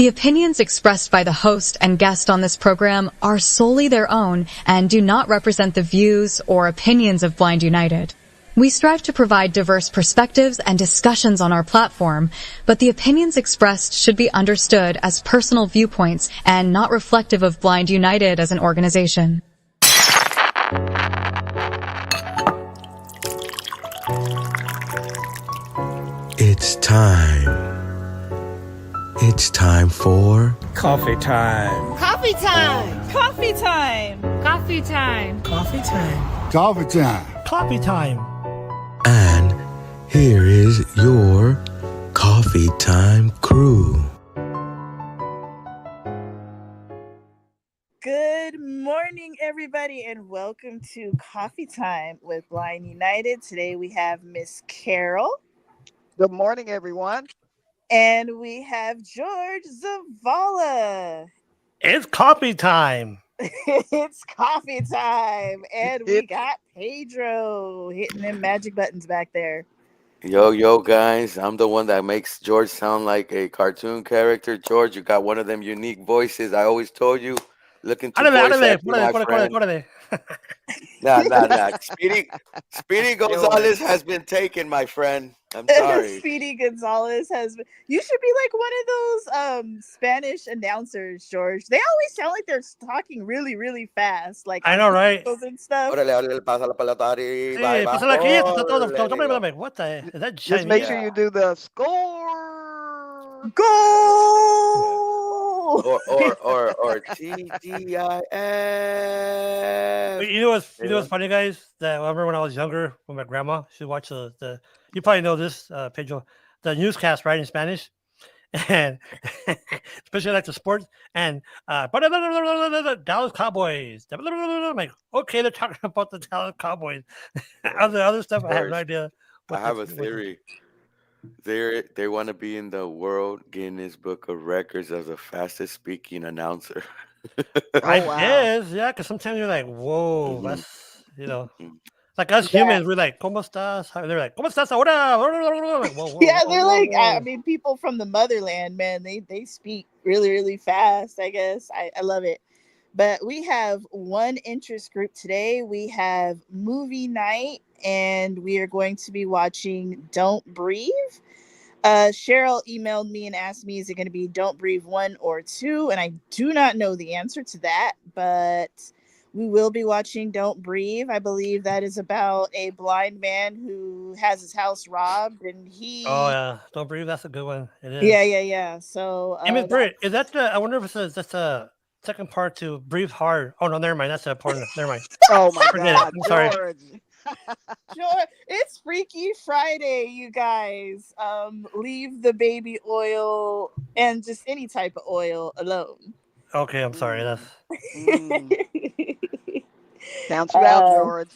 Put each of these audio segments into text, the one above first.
The opinions expressed by the host and guest on this program are solely their own and do not represent the views or opinions of Blind United. We strive to provide diverse perspectives and discussions on our platform, but the opinions expressed should be understood as personal viewpoints and not reflective of Blind United as an organization. It's time. It's time for coffee time. Coffee time. Coffee time. Coffee time. Coffee time. Coffee time. Coffee time. And here is your coffee time crew. Good morning, everybody, and welcome to Coffee Time with Blind United. Today we have Miss Carol. Good morning, everyone. And we have George Zavala. It's coffee time. It's coffee time. And we got Pedro hitting them magic buttons back there. Yo, guys. I'm the one that makes George sound like a cartoon character. George, you got one of them unique voices. I always told you. Looking to voice act, my friend. Nah. Speedy Gonzalez has been taken, my friend. I'm sorry. Speedy Gonzalez has been. You should be like one of those Spanish announcers, George. They always sound like they're talking really, really fast. Like I know, right? And stuff. What the? Is that just make sure you do the score. Goal. or TGIF. You know what's funny, guys? That I remember when I was younger, when my grandma, she watched the you probably know this, Pedro, the newscast, right, in Spanish, and especially like the sports and Dallas Cowboys. I'm like, okay, they're talking about the Dallas Cowboys. other stuff, I have no idea. I have a theory. They want to be in the World Guinness Book of Records as the fastest speaking announcer. I guess, yeah, because sometimes you're like, whoa, that's, like us humans, we're like, ¿Cómo estás? They're like, ¿Cómo estás ahora? Like, whoa, yeah, they're like, I mean, people from the motherland, man, they speak really, really fast, I guess. I love it. But we have one interest group today. We have movie night, and we are going to be watching Don't Breathe. Cheryl emailed me and asked me, is it going to be Don't Breathe 1 or 2? And I do not know the answer to that, but we will be watching Don't Breathe. I believe that is about a blind man who has his house robbed, and he... Oh, yeah. Don't Breathe, that's a good one. It is. Yeah. So... Miss Britt, is that the... I wonder if that's the second part to Breathe Hard. Oh, no, never mind. That's a part. Never mind. Oh, my God. I'm sorry. George, it's Freaky Friday, you guys. Leave the baby oil and just any type of oil alone. Okay, I'm sorry. That's count you out, George.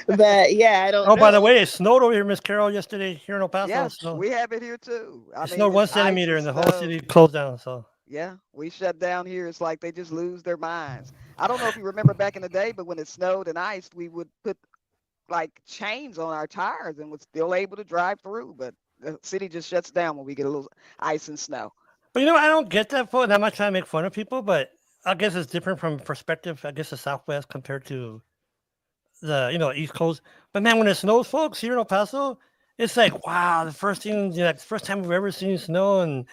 But yeah, I don't know. By the way, it snowed over here, Miss Carol, yesterday here in El Paso. Yes, we have it here too. It snowed 1 centimeter and the whole city closed down. So yeah, we shut down here. It's like they just lose their minds. I don't know if you remember back in the day, but when it snowed and iced, we would put like chains on our tires and was still able to drive through. But the city just shuts down when we get a little ice and snow. But I don't get that, and I'm not trying to make fun of people, but I guess it's different from perspective. I guess the Southwest compared to the East Coast. But man, when it snows, folks, here in El Paso, it's like, wow, the first first time we've ever seen snow, and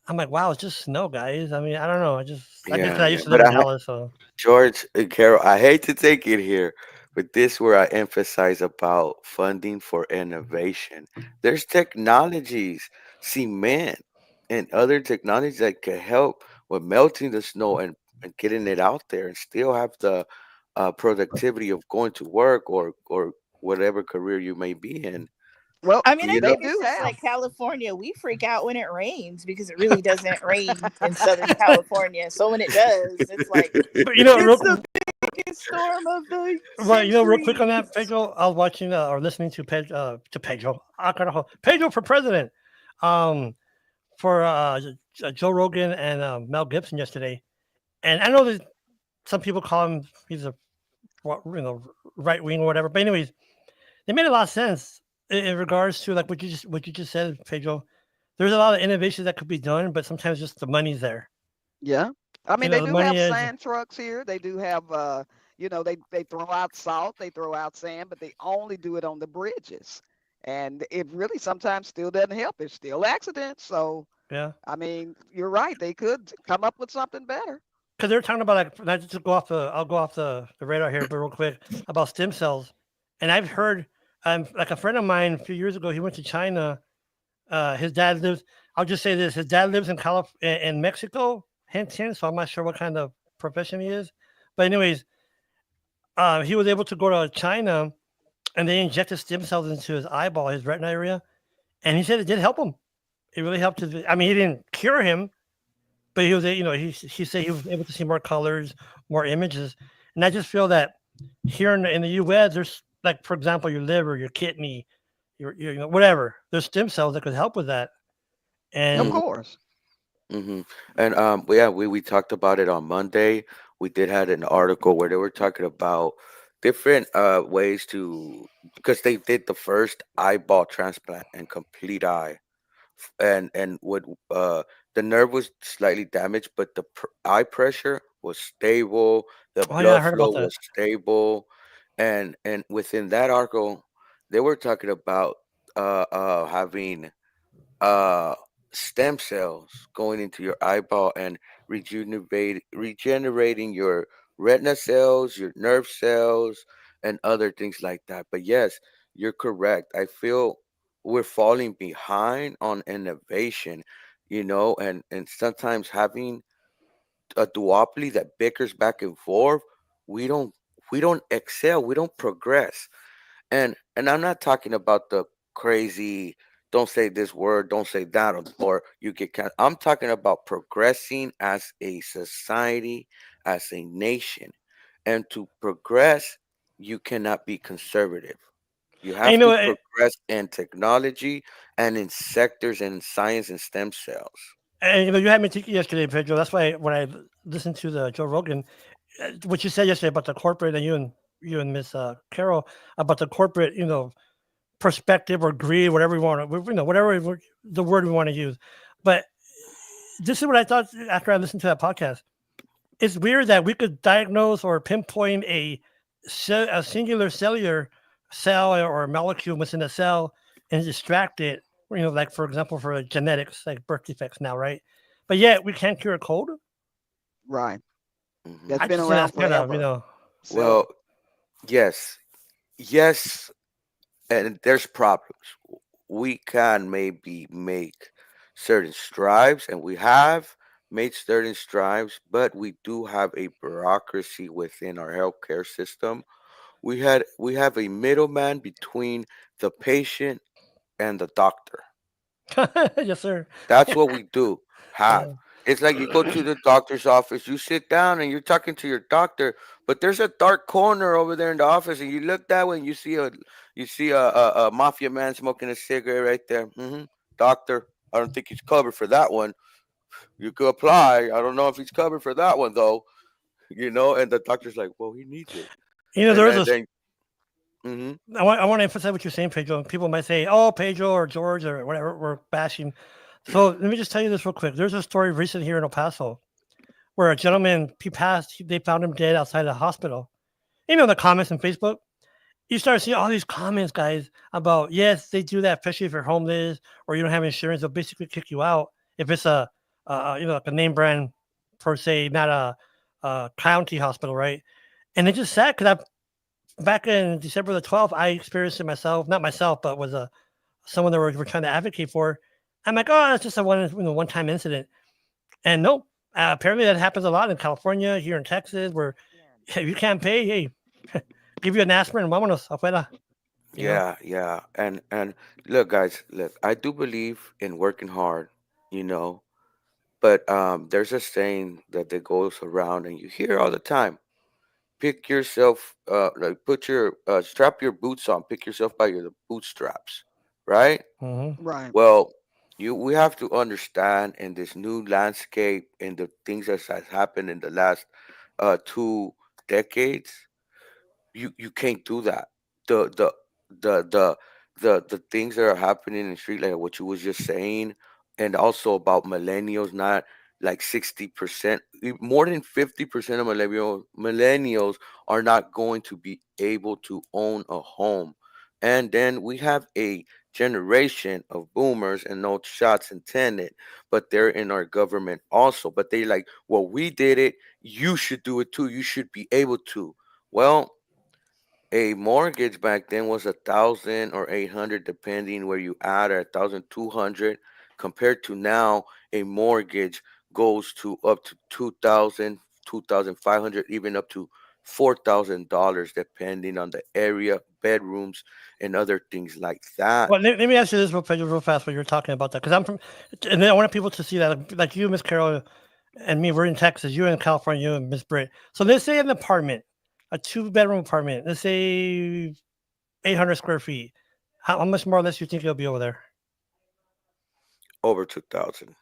I'm like, wow, it's just snow, guys. I mean, I don't know. I guess I used to live in Dallas. So George and Carol, I hate to take it here, but this where I emphasize about funding for innovation. There's technologies, cement, and other technologies that can help with melting the snow and getting it out there and still have the productivity of going to work or whatever career you may be in. Well, I mean, I think it's just like California. We freak out when it rains because it really doesn't rain in Southern California. So when it does, it's like it's the biggest storm of the right. Real quick on that, Pedro. I was watching or listening to Pedro for president, for Joe Rogan and Mel Gibson yesterday, and I know that some people call him he's a right wing or whatever, but anyways, they made a lot of sense in regards to like what you just said, Pedro. there's a lot of innovations that could be done, but sometimes just the money's there. Yeah. I mean, they The do money have is. sand trucks here. They do have, they throw out salt, they throw out sand, but they only do it on the bridges. And it really sometimes still doesn't help. There's still accidents. So, Yeah. I mean, you're right. They could come up with something better. Because they're talking about like not just to go off I'll go off the radar here, but real quick about stem cells. And I've heard like a friend of mine a few years ago, he went to China. His dad lives. I'll just say this: his dad lives in Mexico, hint, hint. So I'm not sure what kind of profession he is. But anyways, he was able to go to China, and they injected stem cells into his eyeball, his retina area, and he said it did help him. It really helped his. I mean, he didn't cure him, but he was, he said he was able to see more colors, more images, and I just feel that here in the U.S., there's like, for example, your liver, your kidney, whatever. There's stem cells that could help with that, Of and Mhm. course. Mhm. And yeah, we talked about it on Monday. We did had an article where they were talking about different ways to, because they did the first eyeball transplant and complete eye, and what the nerve was slightly damaged, but the eye pressure was stable, the oh yeah, I blood heard about flow that. was stable, and within that article, they were talking about having uh stem cells going into your eyeball and regenerating your retina cells, your nerve cells, and other things like that. But yes, you're correct. I feel we're falling behind on innovation, and sometimes having a duopoly that bickers back and forth, we don't we don't excel, we don't progress. And I'm not talking about the crazy, don't say this word, don't say that, or you get I'm talking about progressing as a society, as a nation. And to progress, you cannot be conservative. You And have to progress in technology and in sectors in science and stem cells. you had me thinking yesterday, Pedro. That's why when I listened to the Joe Rogan, what you said yesterday about the corporate, and you and Miss Carol about the corporate, perspective or greed, whatever we want to, the word we want to use. But this is what I thought after I listened to that podcast. It's weird that we could diagnose or pinpoint a singular cellular cell or molecule within a cell and distract it. Like for example, for genetics, like birth defects now, right? But yet we can't cure a cold. Right. Hmm. That's I been just think around that's kind of forever. Well, So, yes, yes, and there's problems. We can maybe make certain strides, and we have made certain strides, but we do have a bureaucracy within our healthcare system. We have a middleman between the patient and the doctor. yes, sir. That's what we do have. Uh, It's like you go to the doctor's office, you sit down and you're talking to your doctor, but there's a dark corner over there in the office, and you look that way and you see a mafia man smoking a cigarette right there. Doctor, I don't think he's covered for that one. You could apply. I don't know if he's covered for that one though. And the doctor's like, well, he needs it, and there's then, a then hmm I want to emphasize what you're saying, Pedro. People might say, "Oh, Pedro or George or whatever, we're bashing." So let me just tell you this real quick. There's a story recent here in El Paso where a gentleman he passed. They found him dead outside the hospital. The comments on Facebook. You start seeing all these comments, guys, about yes, they do that, especially if you're homeless or you don't have insurance. They'll basically kick you out if it's like a name brand per se, not a county hospital, right? And it's just sad because back in December the 12th, I experienced it myself, not myself, but was someone that we're trying to advocate for. I'm like, oh, that's just a one time incident. And nope, apparently that happens a lot in California, here in Texas, where if you can't pay, hey, give you an aspirin, vámonos afuera, you know? yeah, yeah. And look, guys, look, I do believe in working hard, you know, but there's a saying that goes around, and you hear all the time. Pick yourself, like put your strap your boots on. Pick yourself by your bootstraps, right? Hmm. right. Well, we have to understand in this new landscape and the things that has happened in the last 2 decades. You can't do that. The the the the the things that are happening in the street, like what you was just saying, and also about millennials, not like 60%, more than 50% of millennials are not going to be able to own a home. And then we have a generation of boomers, and no shots intended, but they're in our government also. But they like, well, we did it, you should do it too. You should be able to. Well, a mortgage back then was 1,000 or 800, depending where you at, or 1,200. Compared to now, a mortgage goes to up to 2,000, 2,500, even up to $4,000, depending on the area, bedrooms, and other things like that. Well, let me ask you this real fast. What you're talking about that, because I'm from, and then I want people to see that, like you, Miss Carol, and me, we're in Texas. You're in California, you and Miss Britt. So let's say an apartment, a 2-bedroom apartment. Let's say 800 square feet. How much more or less you think it'll be over there? Over 2,000.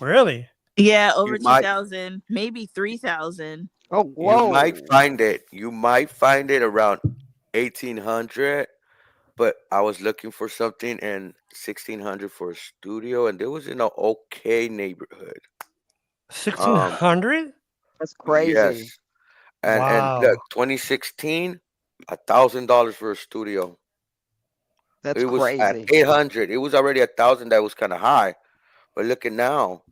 Really? Yeah, You over might 2,000, maybe 3,000. Oh, you might whoa. find it. You might find it around 1,800. But I was looking for something and 1,600 for a studio, and it was in an okay neighborhood. Um, 1,600? That's yes, crazy. and look, Wow. 2016, $1,000 for a studio. That's It was at crazy. 800. It was already 1,000. That was kind of high. But look at now.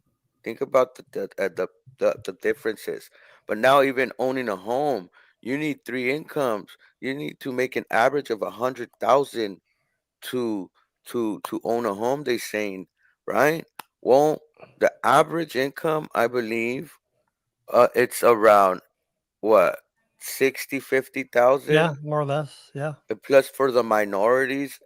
Think about the differences. But now, even owning a home, you need three incomes. You need to make an average of 100,000 to to own a home, they saying, right? Well, the average income, I believe, it's around what, 60, Yeah, 50,000. more or less. Yeah. And plus for the minorities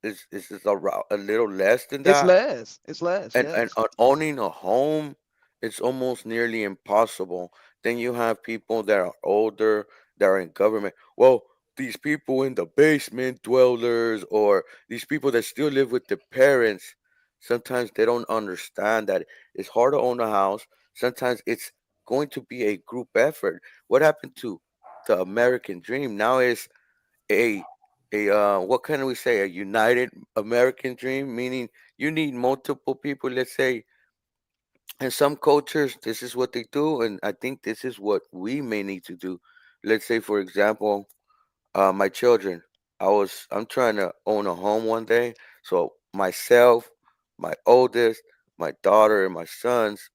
is around a little less than It's that. less. It's less. And Yes. owning a home, it's almost nearly impossible. Then you have people that are older, that are in government. Well, these people in the basement dwellers, or these people that still live with their parents, sometimes they don't understand that it's hard to own a house. Sometimes it's going to be a group effort. What happened to the American dream? Now is a what can we say, a united American dream, meaning you need multiple people. Let's say in some cultures this is what they do, and I think this is what we may need to do. Let's say, for example, my children, I'm trying to own a home one day. So myself, my oldest, my daughter, and my sons,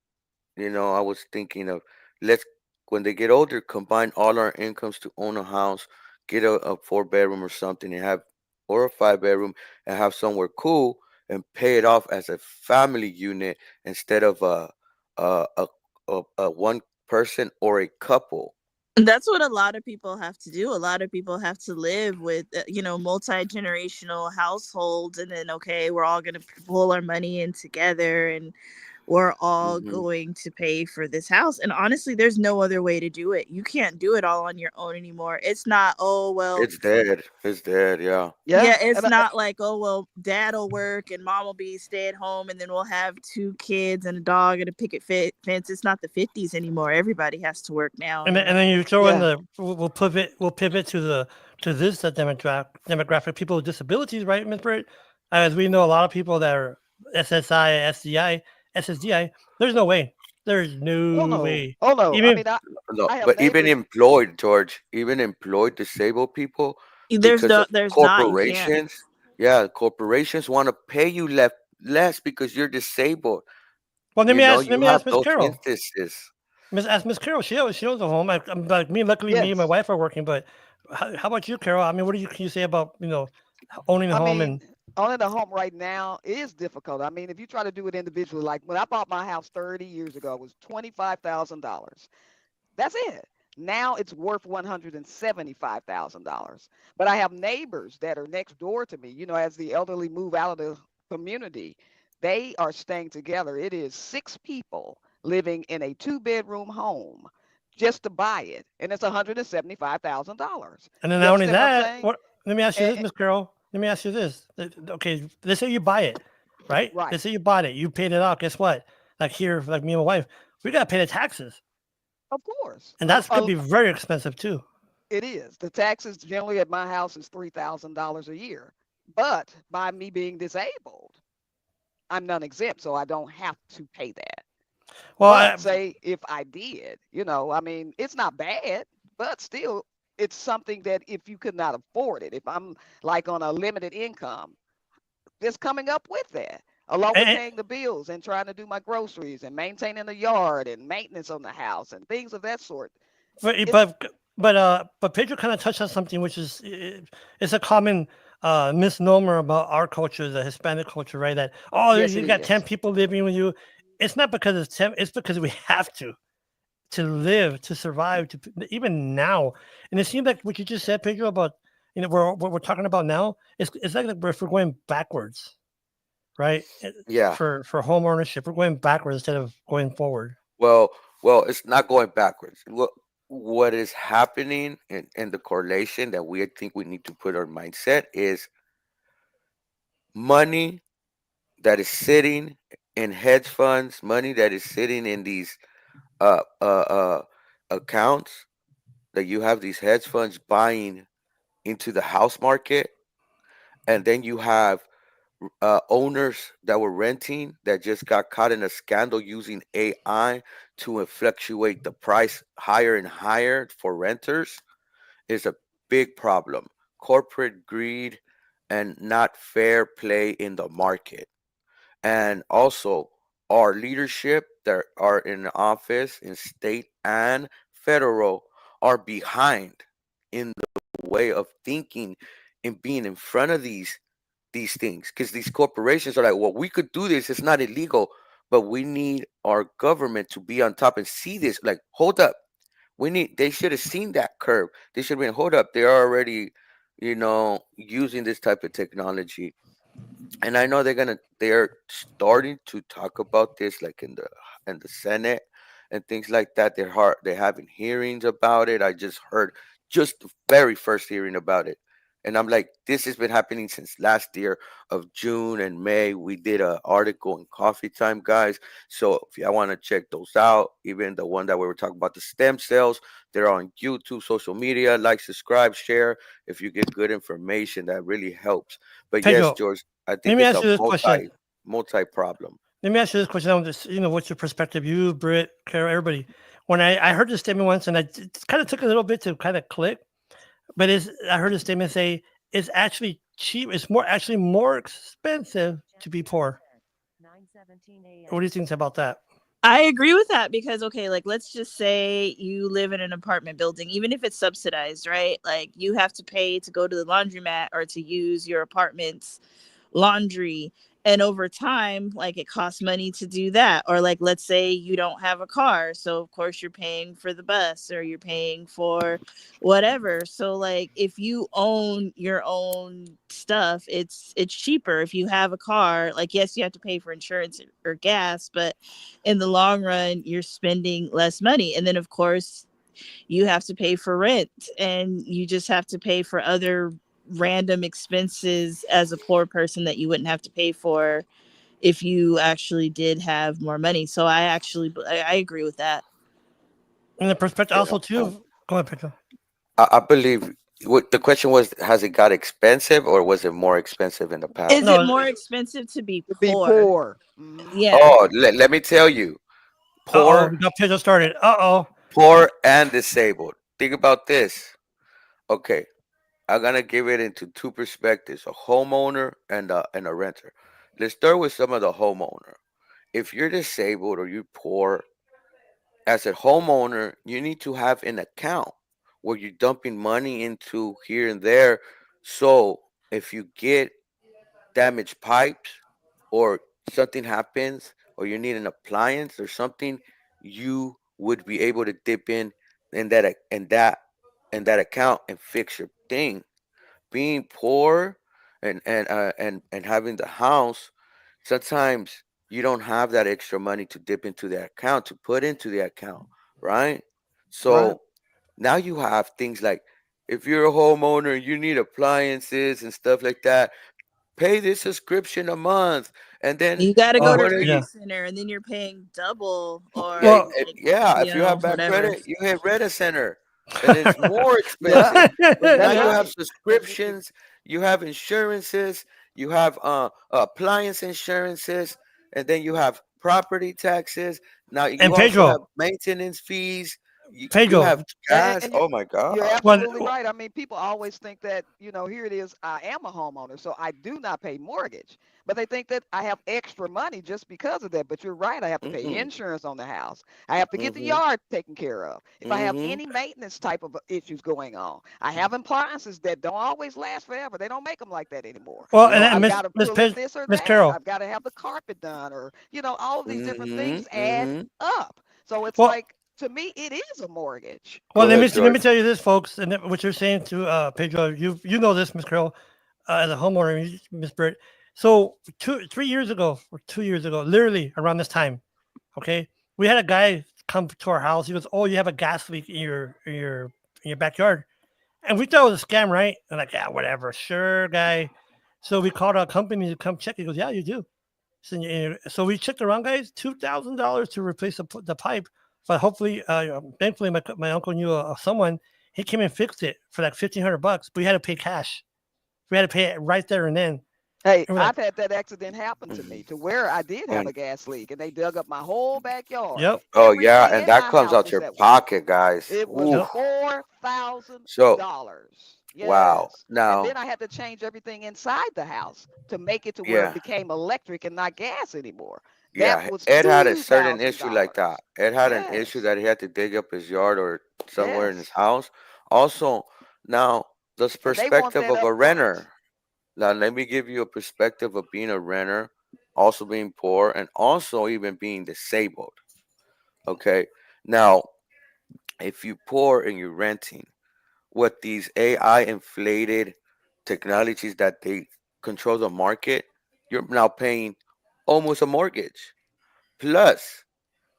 I was thinking of, let's, when they get older, combine all our incomes to own a house, get a 4 bedroom or something, and have, or a 5 bedroom, and have somewhere cool, and pay it off as a family unit instead of a a, a one person or a couple. That's what a lot of people have to do. A lot of people have to live with, multi-generational households, and then, okay, we're all going to pull our money in together, and we're all Hmm. going to pay for this house. And honestly, there's no other way to do it. You can't do it all on your own anymore. It's not, oh, well, It's dead. It's dead. Yeah. Yeah. yeah, it's And not like, oh, well, dad will work and mom will be stay at home, and then we'll have 2 kids and a dog and a fence. It's not the 50s anymore. Everybody has to work now. And then you throw in yeah. the we'll pivot to this demographic, people with disabilities, right, Miss Britt? As we know, a lot of people that are SSI, SDI, SSDI. There's no way. There's Oh no no. way. Oh no. I Even mean, No, I have but even neighbors. employed, George, even employed disabled people, There's because no, of there's not. You can't. corporations, yeah, corporations want to pay you less because you're disabled. well, let me ask let You me have ask Miss those Carol. instances. Miss Carol. She owns a home. I'm like me. Luckily, me and my Yes. wife are working. But how about you, Carol? I mean, what can you say about owning a I home mean, and owning a home right now is difficult. I mean, if you try to do it individually, like when I bought my house 30 years ago, it was $25,000. That's it. Now it's worth $175,000. But I have neighbors that are next door to me. As the elderly move out of the community, they are staying together. It is 6 people living in a 2-bedroom home just to buy it, and it's $175,000. And then You not only understand what I'm that, saying? what? Let me ask you this, Eh, Miss Carol. Let me ask you this. Okay, let's say you buy it, right? right. Let's say you bought it, you paid it off. Guess what? Like here, like me and my wife, we gotta pay the taxes, Of course. and that's could be very expensive too. It is. The taxes generally at my house is $3,000 a year. But by me being disabled, I'm non-exempt, so I don't have to pay that. Well, But say if I did, I mean, it's not bad, but still, it's something that if you could not afford it, if I'm like on a limited income, it's coming up with that, along with and, paying the bills and trying to do my groceries and maintaining the yard and maintenance on the house and things of that sort. but It's but Pedro kind of touched on something which is it's a common misnomer about our culture, the Hispanic culture, right? That yes, you it got 10 is. people living with you. It's not because it's 10. It's because we have to live, to survive, even now. And it seems like what you just said, Pedro, about what we're talking about now. It's like if we're going backwards, right? Yeah. For home ownership, we're going backwards instead of going forward. Well, it's not going backwards. What is happening in the correlation that we think we need to put our mindset is money that is sitting in hedge funds, money that is sitting in these uh uh uh accounts that you have these hedge funds buying into the house market, and then you have owners that were renting that just got caught in a scandal using AI to fluctuate the price higher and higher for renters is a big problem. Corporate greed and not fair play in the market. And also, our leadership that are in office in state and federal are behind in the way of thinking and being in front of these things, because these corporations are like, well, we could do this, it's not illegal, but we need our government to be on top and see this. Like, hold up, they should have seen that curve. They should have been, hold up, they're already using this type of technology. And I know they're starting to talk about this, like in the Senate and things like that. They're having hearings about it. I just heard just the very first hearing about it. And I'm like, this has been happening since last year of June and May. We did an article in Coffee Time, guys. So if y'all want to check those out, even the one that we were talking about, the stem cells, they're on YouTube, social media. Like, subscribe, share. If you get good information, that really helps. But yes, Pedro, George, I let think me it's a ask you this question. multi problem. Let me ask you this question. On this, what's your perspective? You, Britt, Kara, everybody. When I heard this statement once, and it kind of took a little bit to kind of click, but I heard a statement say it's actually cheap. It's actually more expensive to be poor. What do you think about that? I agree with that because, okay, like let's just say you live in an apartment building, even if it's subsidized, right? Like you have to pay to go to the laundromat or to use your apartment's laundry. And over time, like it costs money to do that. Or like, let's say you don't have a car. So of course you're paying for the bus or you're paying for whatever. So like if you own your own stuff, it's cheaper. If you have a car, like yes, you have to pay for insurance or gas, but in the long run, you're spending less money. And then of course you have to pay for rent and you just have to pay for other random expenses as a poor person that you wouldn't have to pay for if you actually did have more money. So I agree with that. And the perspective Yeah. also too. Go ahead, Pedro. I believe what the question was, has it got expensive or was it more expensive in the Is past? it No, more expensive to be To be poor? poor. Yeah. Oh, let me tell you, oh, poor, we got Pedro started. Oh, poor and disabled. Think about this. Okay, I'm gonna give it into two perspectives: a homeowner and a renter. Let's start with some of the homeowner. If you're disabled or you're poor, as a homeowner, you need to have an account where you're dumping money into here and there. So if you get damaged pipes or something happens or you need an appliance or something, you would be able to dip in that account and fix your thing. Being poor and having the house, sometimes you don't have that extra money to dip into the account to put into the account, right? Right. So now you have things like, if you're a homeowner, you need appliances and stuff like that. Pay this subscription a month, and then You got to go to whether Rent you yeah. Center and then you're paying double or yeah, Well, like, yeah, if you have bad whatever. credit, you hit Rent Center, and then it's more Yeah. expensive. So now That's you have right. subscriptions, you have insurances, You have appliance insurances, and then you have property taxes. Now And you also have Pedro, maintenance fees. You Pedro, have And, gas. and you, Oh my you're God. well, absolutely right. I mean, people always think that, here it is, I am a homeowner, so I do not pay mortgage. But they think that I have extra money just because of that. But you're right, I have to pay Mm-mm. insurance on the house. I have to get the Mm-hmm. yard taken care of. If I have Mm-hmm. any maintenance type of issues going on, I have appliances that don't always last forever. They don't make them like that anymore. well, and I've Miss got to Miss pull in Pe- this or Miss that. Carol. I've got to have the carpet done, or, all of these different Mm-hmm. things add Mm-hmm. up. So it's Well, like, to me, it is a mortgage. well, Go ahead, let me George. tell you this, folks, and what you're saying to Pedro. You know this, Miss Carol, as a homeowner, Miss Britt. So 3 years ago, or 2 years ago, literally around this time, okay, we had a guy come to our house. He goes, "Oh, you have a gas leak in your backyard," and we thought it was a scam, right? And like, yeah, whatever, sure, guy. So we called our company to come check. He goes, "Yeah, you do." So we checked around, guys. $2,000 to replace the pipe, but hopefully, thankfully, my uncle knew someone. He came and fixed it for like $1,500, but we had to pay cash. We had to pay it right there and then. Hey, And we're like, I've had that accident happen to Mhm. me to where I did have And a gas leak and they dug up my whole backyard. "Yep, oh yeah, Everything and in that my comes house out was your at fault. pocket, guys. It was Oof. yep." So $4,000. wow. Yes. And Now, then I had to change everything inside the house to make it to where it yeah. became electric and not gas anymore. That Yeah, was Ed had a certain issue like that. $2,000. Ed had an issue Yes. that he had to dig up his yard or somewhere in his Yes. house. Also, now the And they want perspective that of up a front. renter. Now, let me give you a perspective of being a renter, also being poor, and also even being disabled. Okay. Now, if you're poor and you're renting, with these AI inflated technologies that they control the market, you're now paying almost a mortgage. Plus,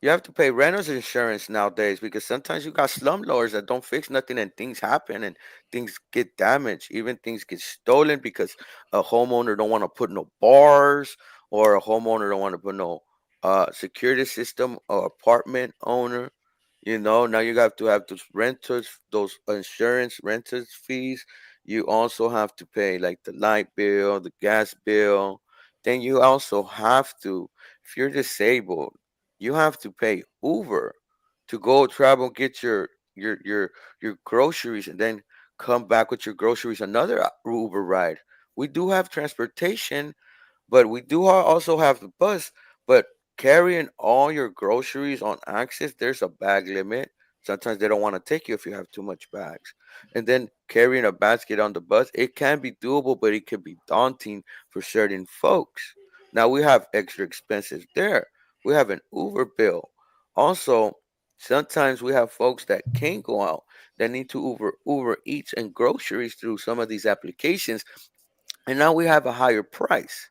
you have to pay renters insurance nowadays because sometimes you got slumlords that don't fix nothing and things happen and things get damaged. Even things get stolen because a homeowner don't want to put no bars or a homeowner don't want to put no security system or apartment owner. Now you have to have those renters, those insurance renters fees. You also have to pay like the light bill, the gas bill. Then you also have to, if you're disabled, you have to pay Uber to go travel, get your groceries, and then come back with your groceries another Uber ride. We do have transportation, but we do also have the bus. But carrying all your groceries on access, there's a bag limit. Sometimes they don't want to take you if you have too much bags. And then carrying a basket on the bus, it can be doable, but it can be daunting for certain folks. Now we have extra expenses there. We have an Uber bill. Also, sometimes we have folks that can't go out that need to Uber Eats and groceries through some of these applications, and now we have a higher price.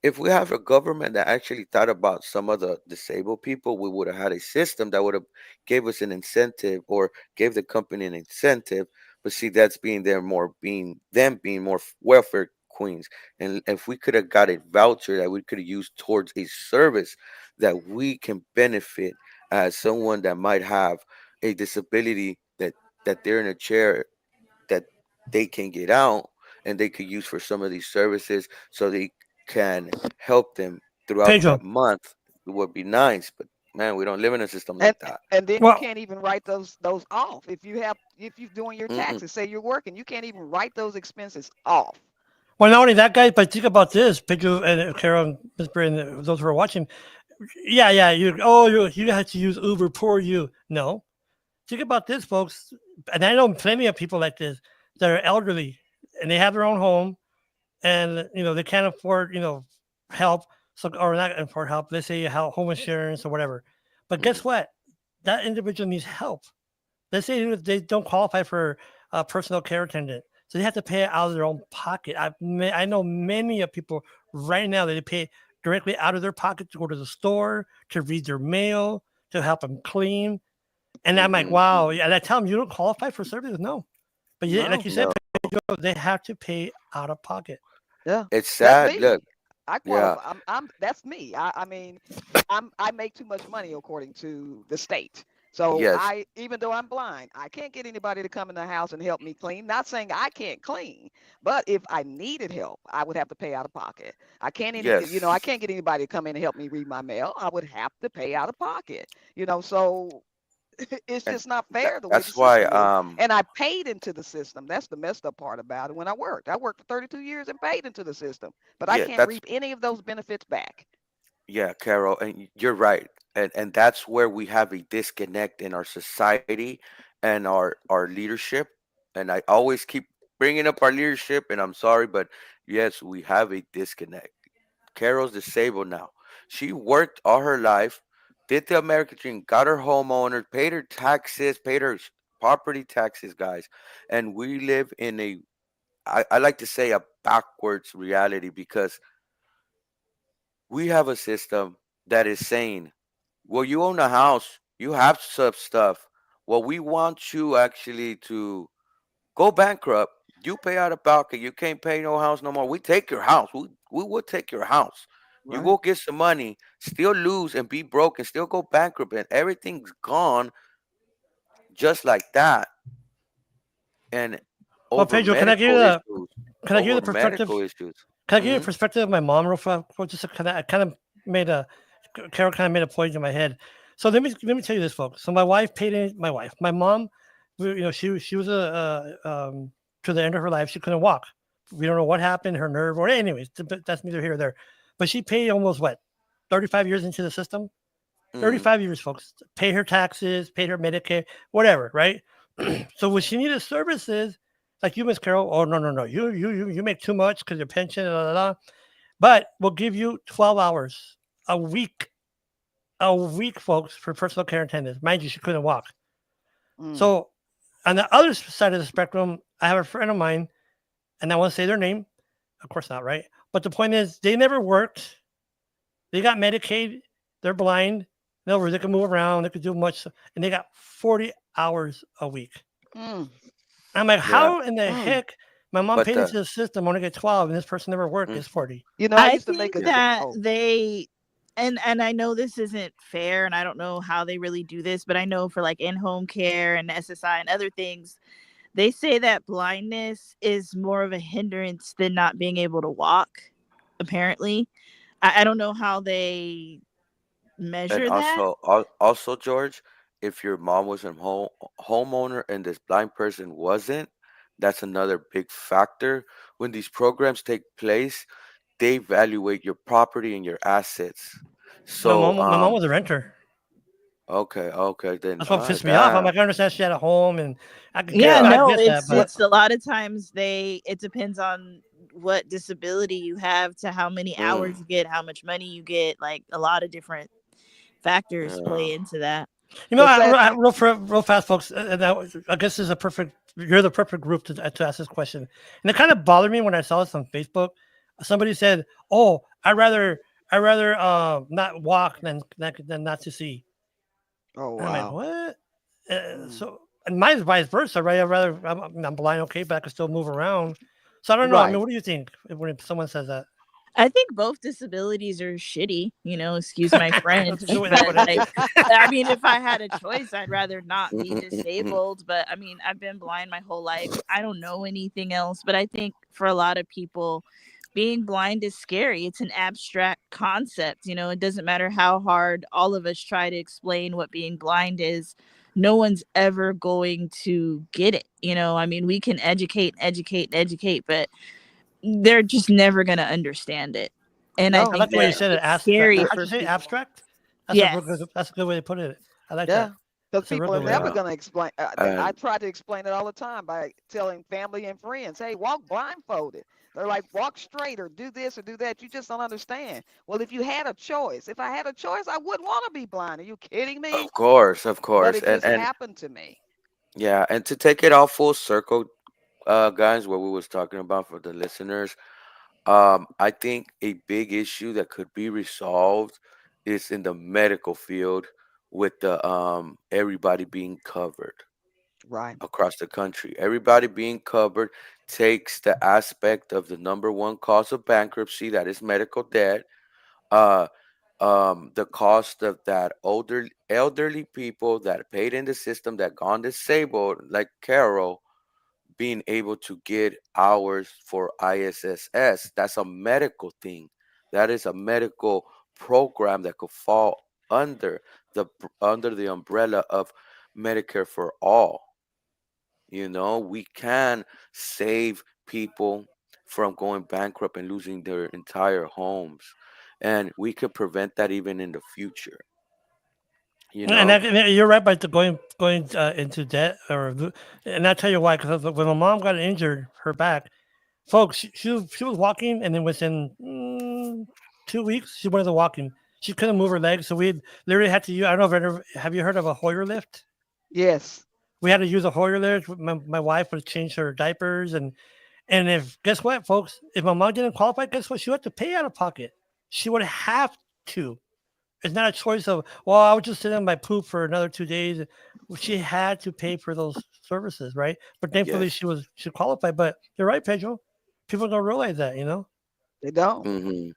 If we have a government that actually thought about some of the disabled people, we would have had a system that would have gave us an incentive or gave the company an incentive. But see, that's being there more being them being more welfare queens. And if we could have got a voucher that we could have used towards a service that we can benefit as someone that might have a disability that they're in a chair that they can get out and they could use for some of these services so they can help them throughout Pedro. that month. It would be nice, but man, we don't live in a system and like that. and then you Well, can't even write those off if you're doing your Mm-mm. taxes. Say you're working, you can't even write those expenses off. well, not only that, guys, but think about this, Pedro and Carol, and Miss Britt, and those who are watching. Yeah, yeah. You had to use Uber. Poor you. No, think about this, folks. And I know plenty of people like this that are elderly and they have their own home, and they can't afford help, so or not afford help. Let's say home insurance or whatever. But guess Mm-mm. what? That individual needs help. Let's say they don't qualify for a personal care attendant, so they have to pay it out of their own pocket. I know many of people right now that they pay directly out of their pocket to go to the store, to read their mail, to help them clean. And I'm like, Mm-mm. wow. And I tell them, you don't qualify for services? No. But like No. you said, No, they have to pay out of pocket. Yeah. it's That's sad. me. Look, I yeah, qualify. That's me. I mean, I make too much money according to the state. So Yes, I, even though I'm blind, I can't get anybody to come in the house and help me clean. Not saying I can't clean, but if I needed help, I would have to pay out of pocket. I can't any, yes. I can't get anybody to come in and help me read my mail. I would have to pay out of pocket. So it's And just not fair the way the that's why system is. And I paid into the system. That's the messed up part about it. When I worked, for 32 years and paid into the system, but I yeah, can't that's reap any of those benefits back. yeah, Carol, and you're right. And that's where we have a disconnect in our society and our leadership. And I always keep bringing up our leadership, and I'm sorry, but yes, we have a disconnect. Carol's disabled now. She worked all her life, did the American dream, got her homeowners, paid her taxes, paid her property taxes, guys. And we live in I like to say, a backwards reality because we have a system that is saying, well, you own a house, you have some stuff. Well, we want you actually to go bankrupt. You pay out of pocket. You can't pay no house no more. We take your house. We will take your house. You Right. go get some money, still lose and be broke and still go bankrupt and everything's gone just like that. And Well, over Pedro, medical issues, can I give you over the perspective? medical issues. Can I give you the Hmm. perspective of my mom real fast? Just to kind of, I kind of made a Carol kind of made a point in my head. So let me tell you this, folks. So my wife paid in. My wife, my mom, she was to the end of her life. She couldn't walk. We don't know what happened. Her nerve, or anyways, that's neither here or there. But she paid almost what 35 years into the system. Hmm. 35 years, folks. Paid her taxes, paid her Medicare, whatever, right? So when she needed services, like you, Miss Carol, oh no, no, no, you make too much because your pension, blah, blah, blah. But we'll give you 12 hours a week, folks, for personal care attendance. Mind you, she couldn't walk. Mm. So on the other side of the spectrum, I have a friend of mine, and I won't say their name, of course not, right? But the point is, they never worked. They got Medicaid. They're blind. No, they can move around. They can do much, and they got 40 hours a week. Mm. I'm like, Yeah, how in the Mm. heck my mom but paid into the system, only get 12, and this person never worked mm, is 40. I I used to make think a yeah, joke. that Oh, they and I know this isn't fair and I don't know how they really do this, but I know for like in-home care and SSI and other things, they say that blindness is more of a hindrance than not being able to walk, apparently. I don't know how they and measure that. also George, if your mom was a homeowner and this blind person wasn't, that's another big factor. When these programs take place, they evaluate your property and your assets. So My mom was a renter. okay, okay, then That's what all right, pissed me off. I'm damn. like, I understand she had a home, and Yeah, Yeah. I no, get that, but it's a lot of times it depends on what disability you have to how many Mm, hours you get, how much money you get, like a lot of different factors yeah. play into that. the sad thing. real fast, folks. And I guess this is a perfect. You're the perfect group to ask this question. And it kind of bothered me when I saw this on Facebook. Somebody said, "Oh, I rather not walk than not to see." Oh And I'm like, wow. "What?" Mm. So, and mine's vice versa, right? I'm blind, okay, but I can still move around. So I don't know. I mean, Right. what do you think when someone says that? I think both disabilities are shitty, excuse my That's a good French, way to but put it. like I mean if I had a choice, I'd rather not be disabled, but I mean, I've been blind my whole life. I don't know anything else, but I think for a lot of people being blind is scary. It's an abstract concept, it doesn't matter how hard all of us try to explain what being blind is. No one's ever going to get it. I mean, we can educate, but they're just never going to understand it. And I I No. think like the way you that said it. it's scary How'd you for say people. abstract? Yes. That's a good way to put it. I like that. Yeah. Because That's a real people are good way to never put Yeah. it. going to explain. I And try to explain it all the time by telling family and friends, hey, walk blindfolded. They're like, walk straight or do this or do that. You just don't understand. Well, if you had a choice, if I had a choice, I wouldn't want to be blind. Are you kidding me? of But course, it and just happened to me. yeah, and to take it all full circle, guys, what we was talking about for the listeners, I think a big issue that could be resolved is in the medical field with the everybody being covered Right. across the country. Everybody being covered takes the aspect of the number one cause of bankruptcy, that is medical debt. Uh, the cost of that elderly people that paid in the system that gone disabled, like Carol, being able to get hours for ISSS. That's a medical thing. That is a medical program that could fall under the umbrella of Medicare for all. We can save people from going bankrupt and losing their entire homes. And we could prevent that even in the future, you And, know? and you're right about the going into debt, and I tell you why. Because when my mom got injured, her back, folks, she was walking, and then within 2 weeks, she wasn't walking. She couldn't move her legs, so we literally had to use. I don't know if have you heard of a Hoyer lift? Yes. We had to use a Hoyer lift. My wife would change her diapers, and if guess what, folks, if my mom didn't qualify, guess what? She would have to pay out of pocket. She would have to. It's not a choice of, well, I would just sit in my poop for another 2 days. She had to pay for those services, right? But thankfully, Yes. she qualified. But you're right, Pedro. People don't realize that, They don't. hmm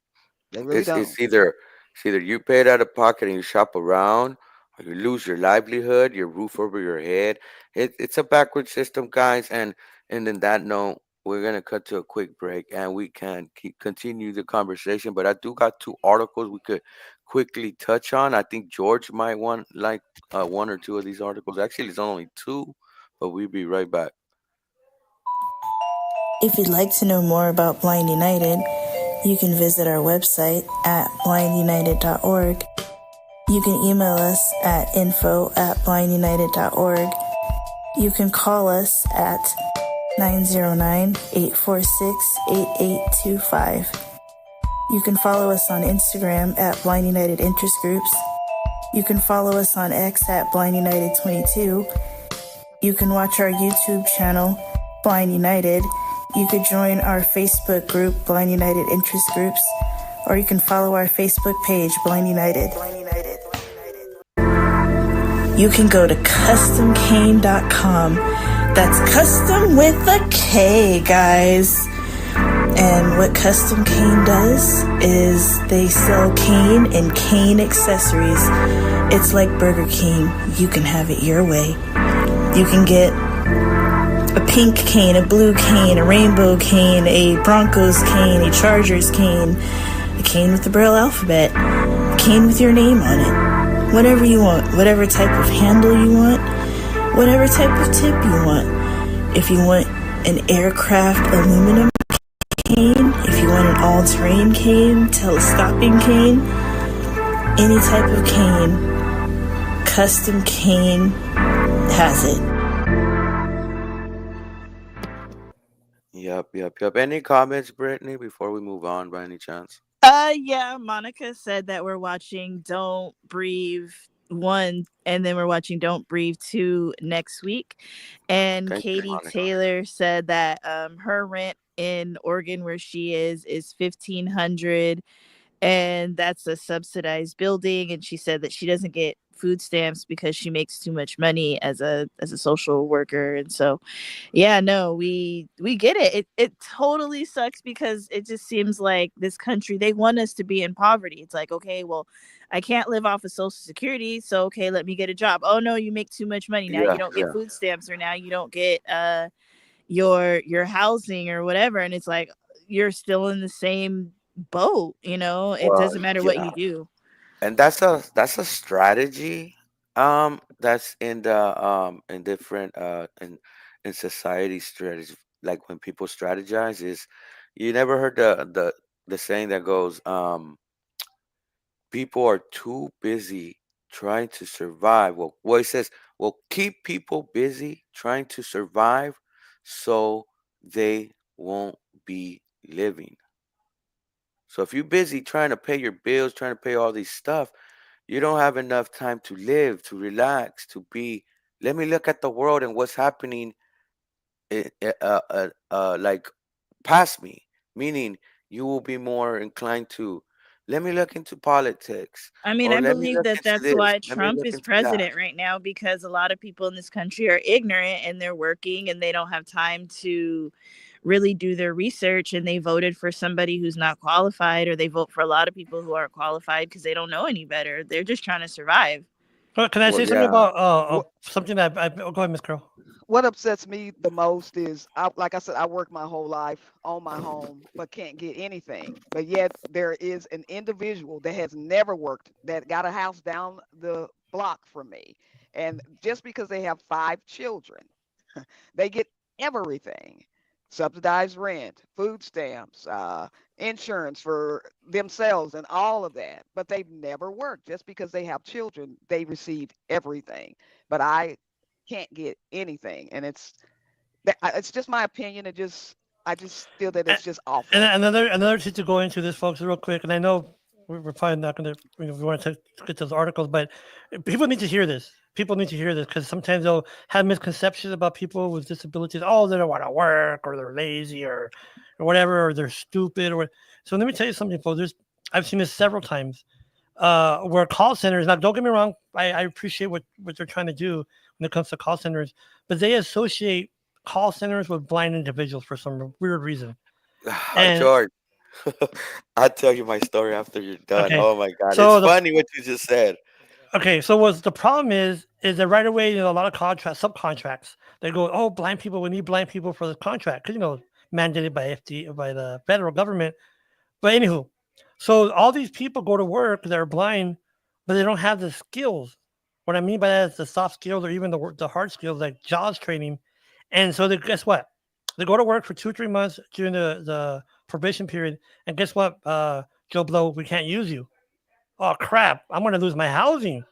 They really It's don't. it's either it's either you pay it out of pocket and you shop around, or you lose your livelihood, your roof over your head. It's a backward system, guys. And in that note, we're gonna cut to a quick break, and we can continue the conversation. But I do got two articles we could quickly touch on. I think George might want like one or two of these articles. Actually, it's only two, but we'll be right back. If you'd like to know more about Blind United, you can visit our website at blindunited.org. You can email us at info@blindunited.org. You can call us at 909-846-8825. You can follow us on Instagram at Blind United Interest Groups. You can follow us on X at Blind United 22. You can watch our YouTube channel, Blind United. You could join our Facebook group, Blind United Interest Groups, or you can follow our Facebook page, Blind United. You can go to customcane.com. That's custom with a K, guys. And what Custom Cane does is they sell cane and cane accessories. It's like Burger King. You can have it your way. You can get a pink cane, a blue cane, a rainbow cane, a Broncos cane, a Chargers cane, a cane with the Braille alphabet, a cane with your name on it. Whatever you want, whatever type of handle you want, whatever type of tip you want. If you want an aircraft aluminum cane, if you want an all-terrain cane, telescoping cane, any type of cane, Custom Cane has it. Yep. Any comments, Brittany, before we move on by any chance? Yeah, Monica said that we're watching Don't Breathe 1 and then we're watching Don't Breathe 2 next week. And Thank you, Katie Monica. Taylor said that her rent in Oregon where she is $1,500 and that's a subsidized building, and she said that she doesn't get food stamps because she makes too much money as a social worker. And so yeah, no, we get it. It totally sucks because it just seems like this country, they want us to be in poverty. It's like, okay, well, I can't live off of social security, so okay, let me get a job. Oh no, you make too much money. Now you Yeah, don't get yeah. food stamps, or now you don't get your housing or whatever. And it's like you're still in the same boat, it Well, doesn't matter what yeah. you do. And that's a strategy that's in the in different in society strategy, like when people strategize is you never heard the saying that goes people are too busy trying to survive. Well, it says, well, keep people busy trying to survive so they won't be living. So if you're busy trying to pay your bills, trying to pay all these stuff, you don't have enough time to live, to relax, to be. Let me look at the world and what's happening, like past me. Meaning, you will be more inclined to. Let me look into politics, I mean, or I let me believe look that into that's this. why Let me Trump look is into that. president right now, because a lot of people in this country are ignorant and they're working and they don't have time to really do their research and they voted for somebody who's not qualified, or they vote for a lot of people who aren't qualified because they don't know any better. They're just trying to survive. Can I Well, say something yeah. about What something that oh, go ahead, Miss Carol. what upsets me the most is, like I said, I worked my whole life on my home, but can't get anything. But yet there is an individual that has never worked that got a house down the block from me, and just because they have 5 children, they get everything: subsidized rent, food stamps, insurance for themselves, and all of that. But they've never worked. Just because they have children, they receive everything. But I can't get anything, and it's just my opinion. I just feel that And, it's just and awful. then another thing to go into this, folks, real quick. And I know we're probably not going to, we want to get those articles, but people need to hear this. People need to hear this because sometimes they'll have misconceptions about people with disabilities. Oh, they don't want to work, or they're lazy, or whatever, or they're stupid, or so. Let me tell you something, folks. I've seen this several times. Where call centers, now don't get me wrong, I appreciate what they're trying to do when it comes to call centers, but they associate call centers with blind individuals for some weird reason. And George, I'll tell you my story after you're done. okay, Oh my God. It's so the funny what you just said. so what's the problem is that right away, a lot of contracts, subcontracts, they go, oh, blind people, we need blind people for the contract because mandated by by the federal government. But anywho, so all these people go to work that are blind, but they don't have the skills. What I mean by that is the soft skills or even the hard skills like jobs training. And so guess what? They go to work for 2 3 months during the probation period, and guess what? Joe Blow, we can't use you. Oh crap! I'm gonna lose my housing.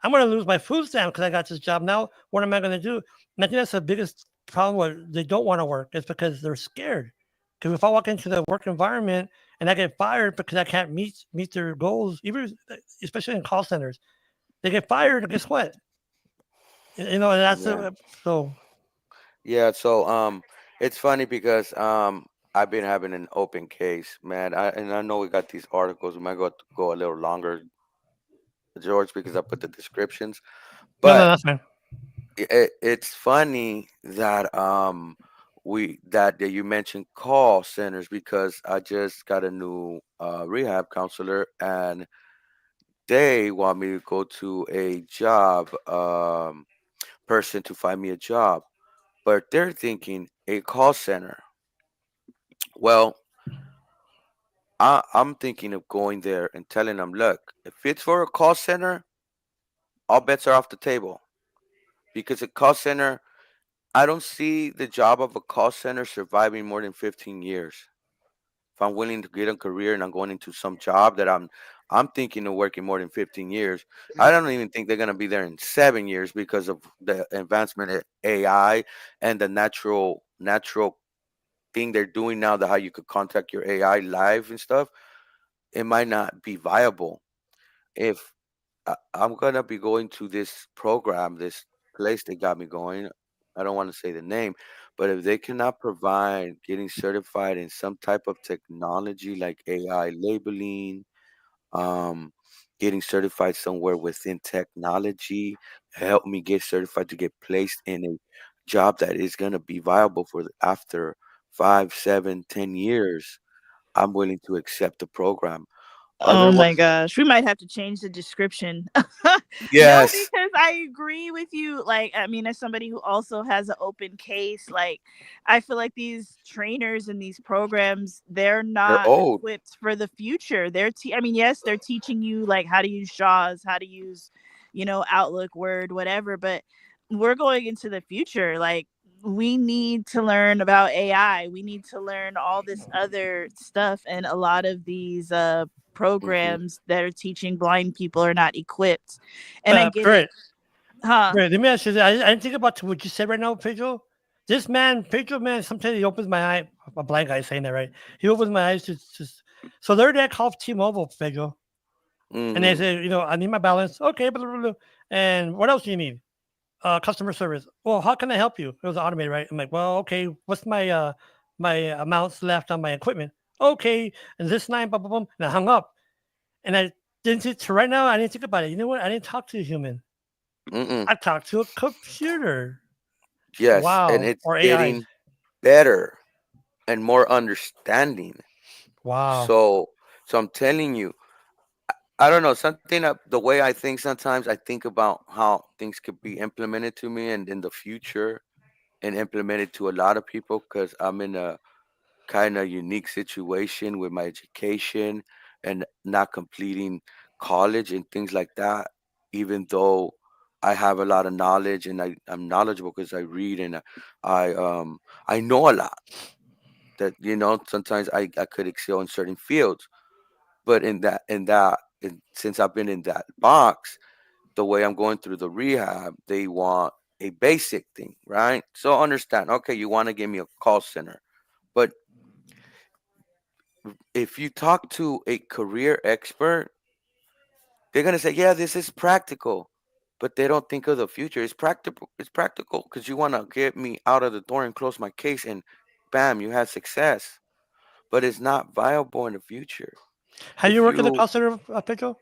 I'm gonna lose my food stamp because I got this job now. What am I gonna do? And I think that's the biggest problem where they don't want to work is because they're scared. Because if I walk into the work environment and I get fired because I can't meet their goals, even especially in call centers, they get fired. And guess what? And that's Yeah. so. Yeah. So, it's funny because, I've been having an open case, man. I know we got these articles. We might go a little longer, George, because I put the descriptions. No, But that's fine. it's funny that, that you mentioned call centers because I just got a new rehab counselor, and they want me to go to a job person to find me a job, but they're thinking a call center. Well, I'm thinking of going there and telling them, look, if it's for a call center, all bets are off the table because a call center, I don't see the job of a call center surviving more than 15 years. If I'm willing to get a career and I'm going into some job that I'm thinking of working more than 15 years, I don't even think they're gonna be there in 7 years because of the advancement of AI and the natural thing they're doing now, that how you could contact your AI live and stuff. It might not be viable. If I'm gonna be going to this program, this place they got me going, I don't want to say the name, but if they cannot provide getting certified in some type of technology like AI labeling, um, getting certified somewhere within technology, help me get certified to get placed in a job that is gonna be viable for after 5 7 10 years, I'm willing to accept the program. Oh my Otherwise, gosh, we might have to change the description. No, yes. because I agree with you. Like, I mean, as somebody who also has an open case, like, I feel like these trainers and these programs, they're They're not old. equipped for the future. I mean, yes, they're teaching you like how to use Shaw's, how to use, Outlook, Word, whatever, but we're going into the future. Like, we need to learn about AI. We need to learn all this other stuff, and a lot of these Hmm. programs that are teaching blind people are not equipped. And I get it. Great, Huh? great. Let me ask you this. I didn't think about what you said right now, Pedro. This man, Pedro, man, sometimes he opens my eye. A blind guy saying that, right? He opens my eyes to just. So they're there called T-Mobile, Pedro. And they Hmm. say, I need my balance. Okay, blah, blah, blah. And what else do you need? Customer service. Well, how can I help you? It was automated, right? I'm like, well, okay, what's my amounts left on my equipment? Okay, and this line, blah blah blah. And I hung up. And I didn't to right now. I didn't think about it. You know what? I didn't talk to a human. Mm-mm. I talked to a computer. Yes, and Wow, it's or AI. getting better. and more understanding. Wow. So, so I'm telling you, I don't know, something the way I think sometimes I think about how things could be implemented to me and in the future and implemented to a lot of people because I'm in a kind of unique situation with my education and not completing college and things like that, even though I have a lot of knowledge and I'm knowledgeable because I read and I I know a lot that sometimes I could excel in certain fields. But since I've been in that box, the way I'm going through the rehab, they want a basic thing, right? So understand, okay, you want to give me a call center. But if you talk to a career expert, they're gonna say, "Yeah, this is practical," but they don't think of the future. It's practical. It's practical because you want to get me out of the door and close my case, and bam, you had success. But it's not viable in the future. Have you If worked in the you call center, Pedro?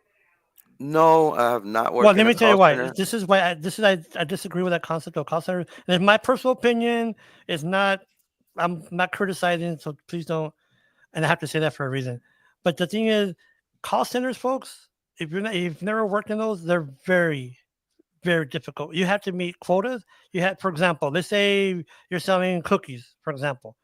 No, I have not Well, worked let in a me tell you call why. center. This is why I disagree with that concept of call center. And in my personal opinion, it's not. I'm not criticizing, so please don't. And I have to say that for a reason. But the thing is, call centers, folks. If you've never worked in those, they're very very difficult. You have to meet quotas. You have, for example, let's say you're selling cookies, for example.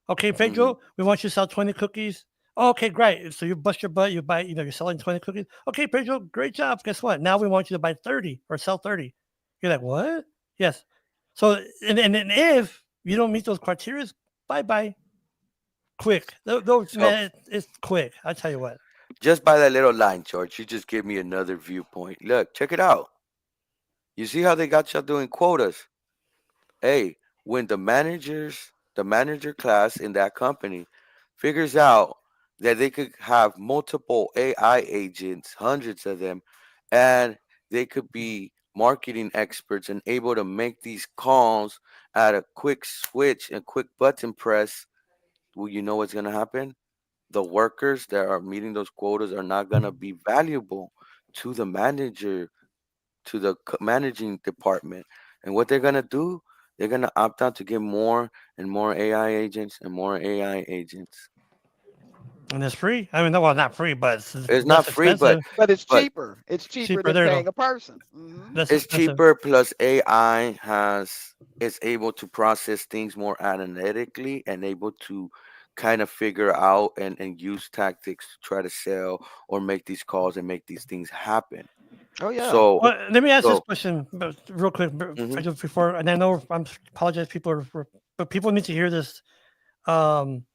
Okay, Hmm. Pedro, we want you to sell 20 cookies. Oh, okay, great. So you bust your butt, you buy, you're selling 20 cookies. Okay, Pedro, great job. Guess what? Now we want you to buy 30 or sell 30. You're like, what? Yes. So, and if you don't meet those criteria, bye bye. Quick. Those, So man, it's quick. I tell you what. just by that little line, George, you just give me another viewpoint. Look, check it out. You see how they got y'all doing quotas? Hey, when the manager class in that company figures out that they could have multiple AI agents, hundreds of them, and they could be marketing experts and able to make these calls at a quick switch and quick button press, well, you know what's going to happen? The workers that are meeting those quotas are not going to be valuable to the manager, to the managing department. And what they're going to do, they're going to opt out to get more and more AI agents and more AI agents. And it's free. I mean, no, well, not free, but it's It's less not free, expensive. But it's but cheaper. It's cheaper Cheaper. than There you go. paying a person. Hmm. Less it's expensive. cheaper plus AI is able to process things more analytically and able to kind of figure out and use tactics to try to sell or make these calls and make these things happen. Oh yeah. So Well, let me ask this so question real quick mhm. before, and I know I'm apologize, but people need to hear this. Um,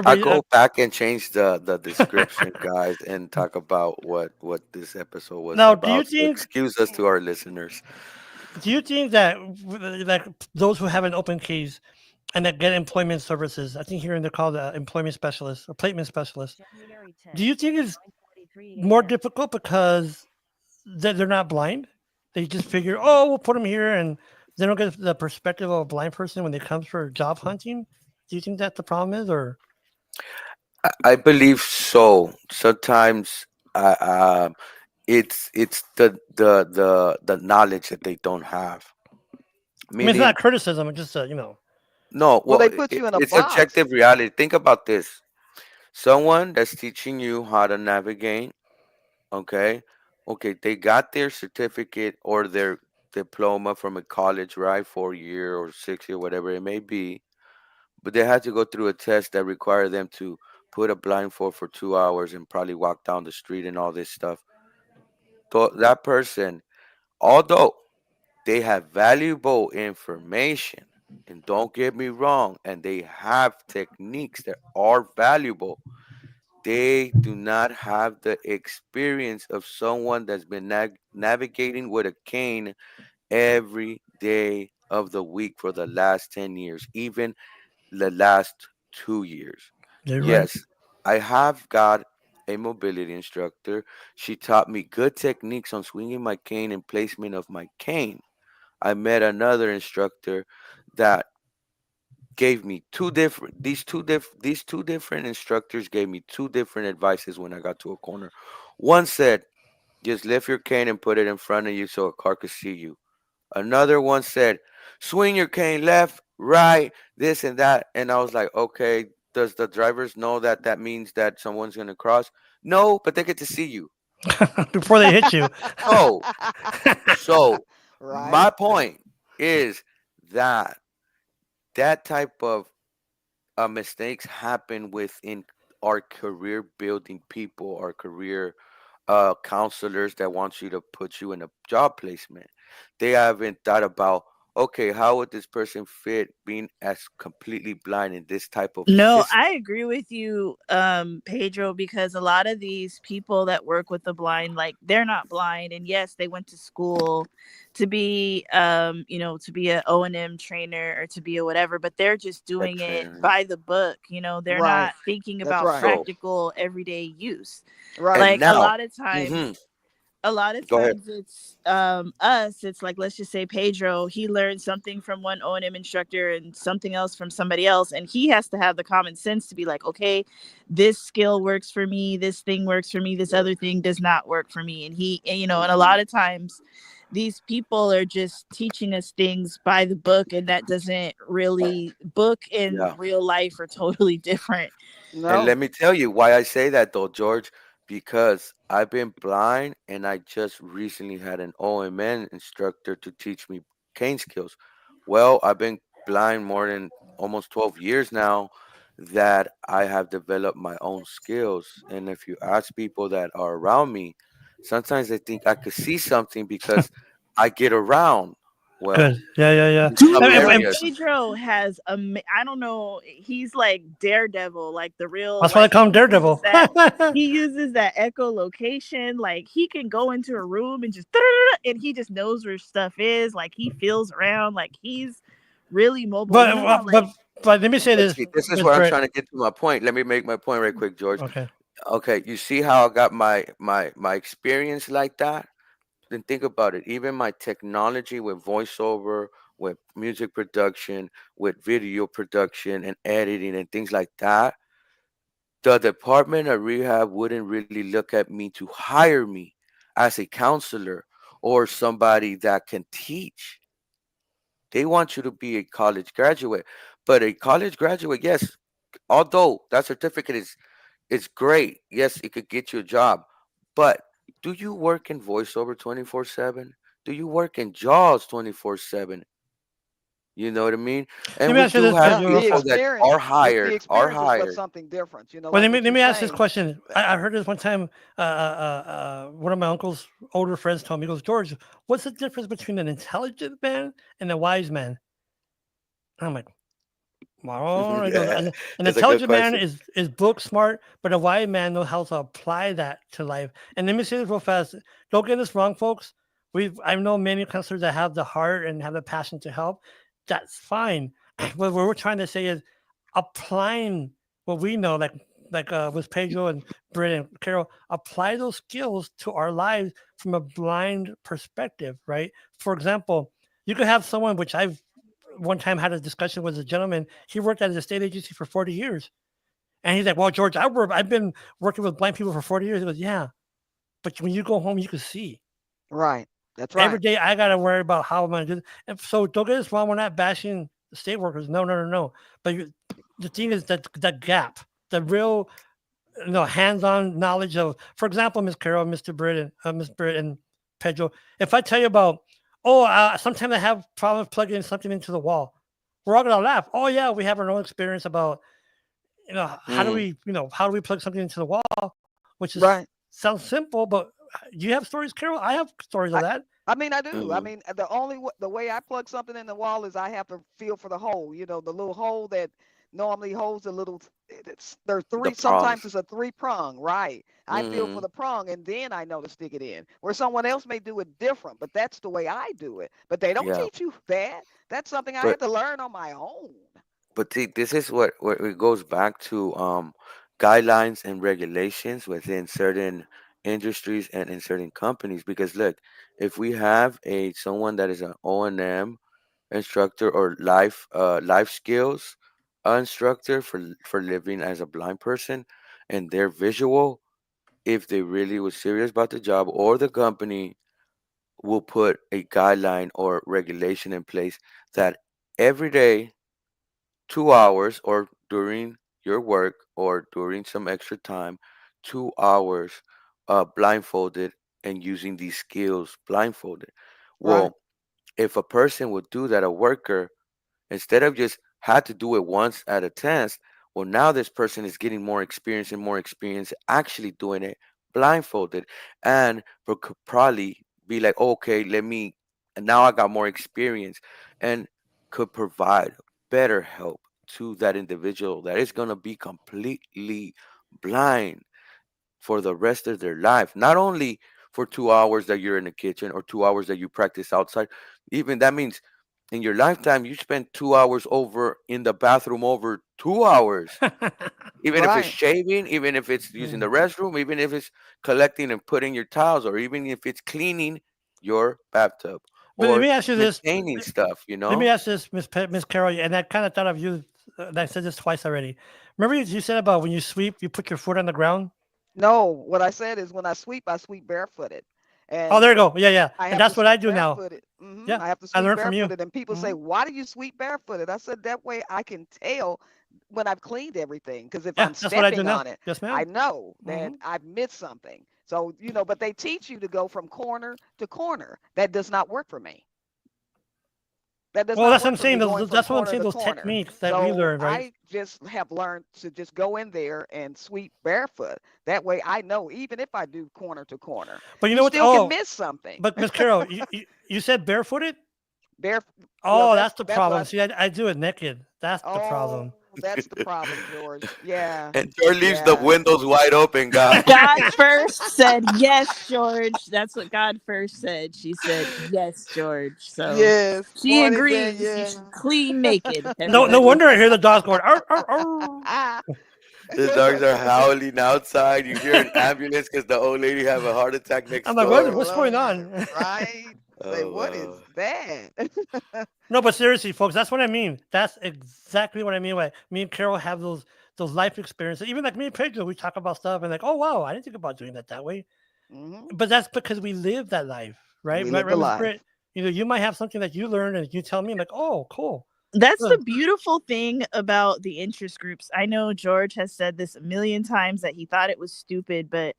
I everybody, go back and change the description, guys, and talk about what this episode was now, about. So excuse us to our listeners. do you think that like those who have an open case and that get employment services, I think here they're called employment specialists or placement specialists. Do you think it's more difficult because they're not blind? They just figure, oh, we'll put them here, and they don't get the perspective of a blind person when they come for job hunting. Do you think that the problem is, or I believe so. Sometimes it's the knowledge that they don't have. I mean, it's not Meaning, criticism. It's just no, Well, well, they put you in a it's box. objective reality. Think about this. Someone that's teaching you how to navigate, okay? Okay, they got their certificate or their diploma from a college, right? 4 year or 6 year, whatever it may be. But they had to go through a test that required them to put a blindfold for 2 hours and probably walk down the street and all this stuff. So that person, although they have valuable information, and don't get me wrong, and they have techniques that are valuable, they do not have the experience of someone that's been navigating with a cane every day of the week for the last 10 years, even the last 2 years. you're right. Yes, I have got a mobility instructor. She taught me good techniques on swinging my cane and placement of my cane. I met another instructor that gave me these two different instructors gave me two different advices when I got to a corner. One said, just lift your cane and put it in front of you so a car could see you. Another one said, swing your cane left right, this and that. And I was like, okay, does the drivers know that that means that someone's going to cross? No, but they get to see you. before they hit you. So, so Right. my point is that that type of mistakes happen within our career building people, our career counselors that want you to put you in a job placement. They haven't thought about, okay, how would this person fit being as completely blind in this type of No, system? I agree with you, Pedro, because a lot of these people that work with the blind, like they're not blind, and yes, they went to school to be, to be a O&M trainer or to be a whatever, but they're just doing That's it fair. by the book. They're Right. not thinking That's about right. So, practical everyday use. Right. and Like a now, lot of times hmm a lot of go ahead. times it's us, it's like, let's just say Pedro, he learned something from one O&M instructor and something else from somebody else, and he has to have the common sense to be like, okay, this skill works for me, this thing works for me, this other thing does not work for me. And a Hmm. lot of times these people are just teaching us things by the book, and that doesn't really, book and Yeah. real life are totally different. And No. let me tell you why I say that though, George, because I've been blind and I just recently had an OMN instructor to teach me cane skills. Well, I've been blind more than almost 12 years now that I have developed my own skills. And if you ask people that are around me, sometimes they think I could see something because I get around well Good. Yeah, yeah, yeah. in Dude, some And areas. Pedro has I don't know, he's like Daredevil, like the real, that's why they like call him Daredevil. he uses that echolocation, like he can go into a room and just and he just knows where stuff is, like he feels around, like he's really mobile. but You know how but like but let me say But this, see, this is Miss where I'm Britt. trying to get to my point. Let me make my point right quick, George. Okay. Okay, you see how I got my experience like that? Then think about it. Even my technology with voiceover, with music production, with video production and editing and things like that, the Department of Rehab wouldn't really look at me to hire me as a counselor or somebody that can teach. They want you to be a college graduate. But a college graduate, yes, although that certificate is great. Yes, it could get you a job. But do you work in voiceover 24/7? Do you work in JAWS 24/7? You know what I mean? Let And me we ask you do this, have Yeah. Pedro, real The people fast. that experience. The are experience is what hired. something different. Well, Like what let you're me ask this saying. question. I heard this one time. One of my uncle's older friends told me, he goes, George, what's the difference between an intelligent man and a wise man? And I'm like, well, he goes, an That's a good intelligent man question. is book smart, but a wise man knows how to apply that to life. And let me say this real fast. Don't get this wrong, folks. I know many counselors that have the heart and have the passion to help. That's fine. But what we're trying to say is applying what we know, like with Pedro and Britt and Carol, apply those skills to our lives from a blind perspective, right? For example, you could have someone, which I've one time had a discussion with a gentleman. He worked at a state agency for 40 years. And he's like, well, George, I've been working with blind people for 40 years. He goes, yeah, but when you go home, you can see. Right. That's Every right. day I got to worry about how am I going to do this. And so don't get us wrong. We're not bashing the state workers. No, no, no, no. But the thing is that the gap, the real hands-on knowledge of, for example, Miss Carol, Mr. Britt, and Miss Britt and Pedro. If I tell you about, sometimes I have problems plugging something into the wall, we're all gonna laugh. Oh yeah, we have our own experience about Mm, how do we plug something into the wall, which is Right. sounds simple, but do you have stories, Carol? I have stories of I that. I mean, I do. I mm, mean, the way I plug something in the wall is I have to feel for the hole. The little hole that normally holds a little. There's the three. Sometimes prongs. it's a three prong. Right. I feel for Mm, the prong, and then I know to stick it in. Where someone else may do it different, but that's the way I do it. But they don't yeah, teach you that. That's something I but had to learn on my own. see, this is what it goes back to guidelines and regulations within certain industries and in certain companies. Because look, if we have a someone that is an O&M instructor or life skills instructor for living as a blind person, and they're visual, if they really was serious about the job, or the company will put a guideline or regulation in place that every day. 2 hours, or during your work or during some extra time, 2 hours blindfolded and using these skills blindfolded. Right. Well, if a person would do that, a worker, instead of just had to do it once at a test, well, now this person is getting more experience and more experience actually doing it blindfolded, and could probably be like, okay, let me, and now I got more experience, and could provide better help to that individual that is going to be completely blind for the rest of their life. Not only for 2 hours that you're in the kitchen or 2 hours that you practice outside, even that means in your lifetime you spend 2 hours over in the bathroom over 2 hours. Even if it's Right. shaving, even if it's using the Mm. restroom, even if it's collecting and putting your towels, or even if it's cleaning your bathtub But let or me ask you this. maintaining stuff, you Let me know? ask this, Miss Carol, and I kind of thought of you. And I said this twice already. Remember you said about when you sweep, you put your foot on the ground. No, what I said is when I sweep barefooted. Oh, And there you go. Yeah, yeah. I And have to that's what I sweep do now. barefooted. Yeah, I have to I sweep learned from you. barefooted. And people say, Hmm. why do you sweep barefooted? I said, that way I can tell when I've cleaned everything. Because if Yeah, I'm that's what I do stepping now. on it, Yes, I ma'am. know that Hmm. I've missed something. So, but they teach you to go from corner to corner. That does not work for me. That does Well, not that's what I'm work for saying. me going from That's what I'm corner saying. to Those corner. techniques that we So learned, right? I just have learned to just go in there and sweep barefoot. That way I know even if I do corner to corner, But you you know what? still can Oh, miss something. but Miss Carol, you said barefooted. Bare well, Oh, that's the that's what problem. See, I do it naked. That's the oh, problem. that's the problem, George. Yeah. And George leaves the Yeah. windows wide open, guys. God first said yes, George. That's what God first said. She said yes, George. So Yes. she Morning, agrees. You should Danielle. clean naked, No, no everybody. wonder I hear the dogs going. Arr, arr, arr. The dogs are howling outside. You hear an ambulance because the old lady have a heart attack I'm next like, Oh door. what's going Lord. on? Right? Say, Oh what wow. is that? No, but seriously, folks, that's what I mean. That's exactly what I mean. By me and Carol have those life experiences. Even like me and Pedro, we talk about stuff and like, oh wow, I didn't think about doing that way. Hmm. But that's because we live that life, right? We Right, live the right, Miss life. Britt. You might have something that you learned and you tell me, I'm like, oh, cool. That's Huh. the beautiful thing about the interest groups. I know George has said this a million times that he thought it was stupid, but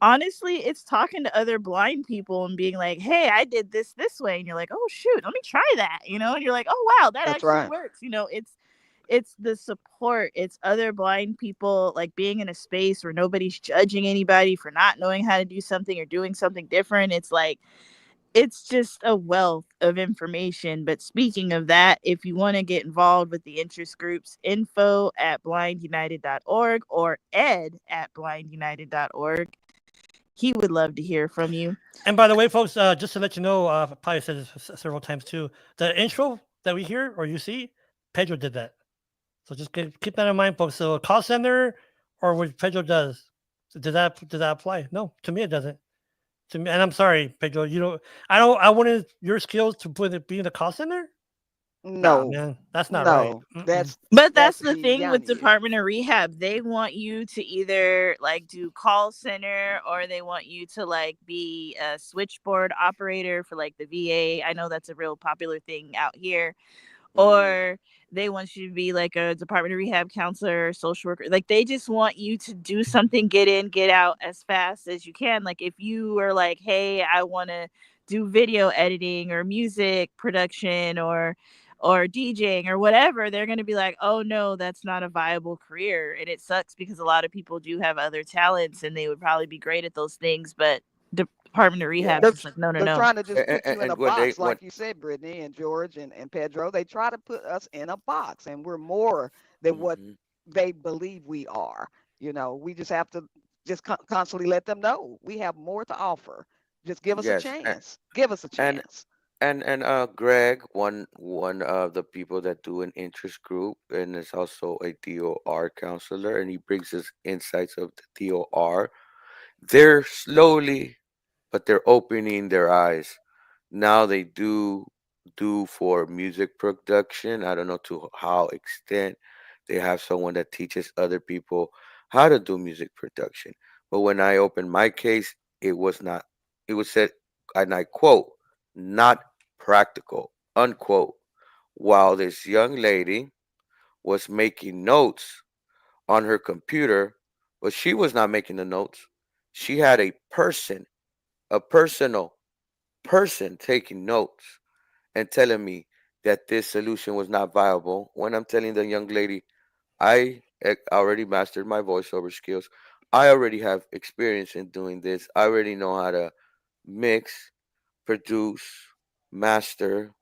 honestly, it's talking to other blind people and being like, "Hey, I did this way." And you're like, "Oh shoot, let me try that." And you're like, "Oh wow, that That's actually right. works." It's the support. It's other blind people like being in a space where nobody's judging anybody for not knowing how to do something or doing something different. It's like it's just a wealth of information. But speaking of that, if you want to get involved with the interest groups, info at blindunited.org or ed@blindunited.org. He would love to hear from you. And by the way, folks, just to let you know, I probably said this several times too. The intro that we hear or you see, Pedro did that. So just keep that in mind, folks. So call center or what Pedro does, does that apply? No, to me it doesn't. To me, and I'm sorry, Pedro. You don't. I don't. I wanted your skills to put it be in the call center. Nah, No, man, that's not right. no, Mm-mm. But that's that's the thing with beyond you. Department of Rehab. They want you to either like do call center or they want you to like be a switchboard operator for like the VA. I know that's a real popular thing out here. Mm, Or they want you to be like a Department of Rehab counselor, social worker. Like they just want you to do something, get in, get out as fast as you can. Like if you are like, hey, I want to do video editing or music production or DJing or whatever, they're going to be like, oh no, that's not a viable career. And it sucks because a lot of people do have other talents and they would probably be great at those things, but Department of yeah. Rehab They're is like, no, no, they're no. trying to just put you in a And when they box, when like you said, Brittany and George and Pedro. They try to put us in a box, and we're more than what mhm, they believe we are. We just have to just constantly let them know we have more to offer. Just give us a yes, chance. Give us a and chance. Greg, one of the people that do an interest group and is also a DOR counselor, and he brings us insights of the DOR. They're slowly, but they're opening their eyes. Now they do for music production. I don't know to how extent they have someone that teaches other people how to do music production. But when I opened my case, it was not. It was said, and I quote, not practical, unquote. While this young lady was making notes on her computer, but she was not making the notes. She had a personal person taking notes and telling me that this solution was not viable. When I'm telling the young lady, already mastered my voiceover skills. I already have experience in doing this. I already know how to mix, produce, master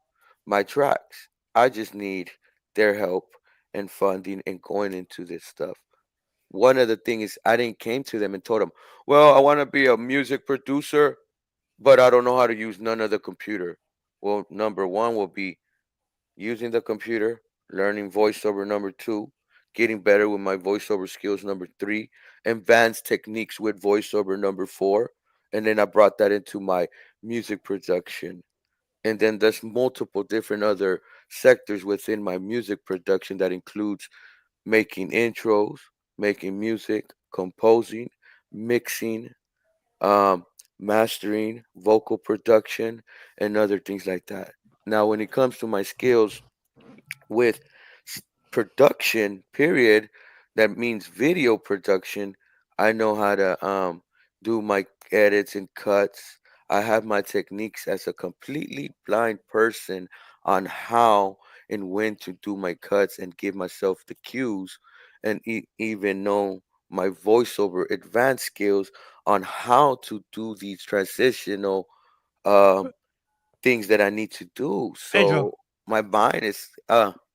my tracks. I just need their help and funding and going into this stuff. One of the things is I didn't came to them and told them, well, I want to be a music producer, but I don't know how to use none of the computer. Well, number one will be using the computer, learning voiceover number two, getting better with my voiceover skills number three, advanced techniques with voiceover number four, and then I brought that into my music production. And then there's multiple different other sectors within my music production that includes making intros, making music, composing, mixing, um, mastering, vocal production, and other things like that. Now, when it comes to my skills with production, period, that means video production, I know how to do my edits and cuts. I have my techniques as a completely blind person on how and when to do my cuts and give myself the cues and even know my voiceover advanced skills on how to do these transitional um, things that I need to do. Pedro, So my mind is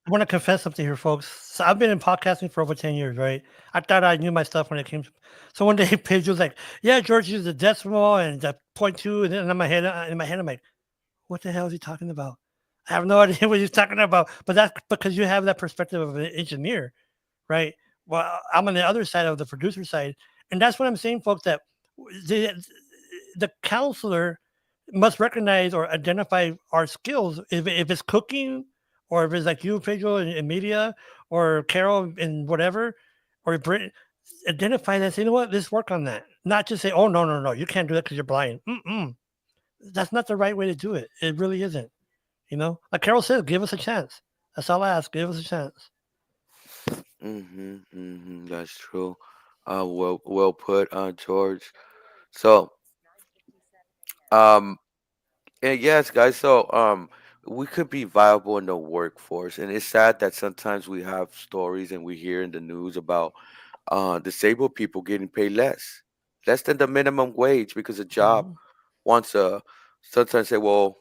I want to confess something here, folks. So I've been in podcasting for over 10 years, right? I thought I knew my stuff when it came to. So one day, Pedro's like, yeah, George used the decimal and the point two. And then in my head, I'm like, what the hell is he talking about? I have no idea what he's talking about. But that's because you have that perspective of an engineer, right? Well, I'm on the other side of the producer side. And that's what I'm saying, folks, that the, the counselor must recognize or identify our skills. If it's cooking, or if it's like you, Pedro, in media, or Carol in whatever, or Brit, identify that. Say, you know what? Let's work on that. Not just say, oh, no, no, no, you can't do that because you're blind. Mm-mm. That's not the right way to do it. It really isn't. Like Carol said, give us a chance. That's all I ask. Give us a chance. that's true. Well put, George. So, um, and yes, guys. So, we could be viable in the workforce, and it's sad that sometimes we have stories and we hear in the news about disabled people getting paid less than the minimum wage because a job Mhm. wants a. Sometimes say, well,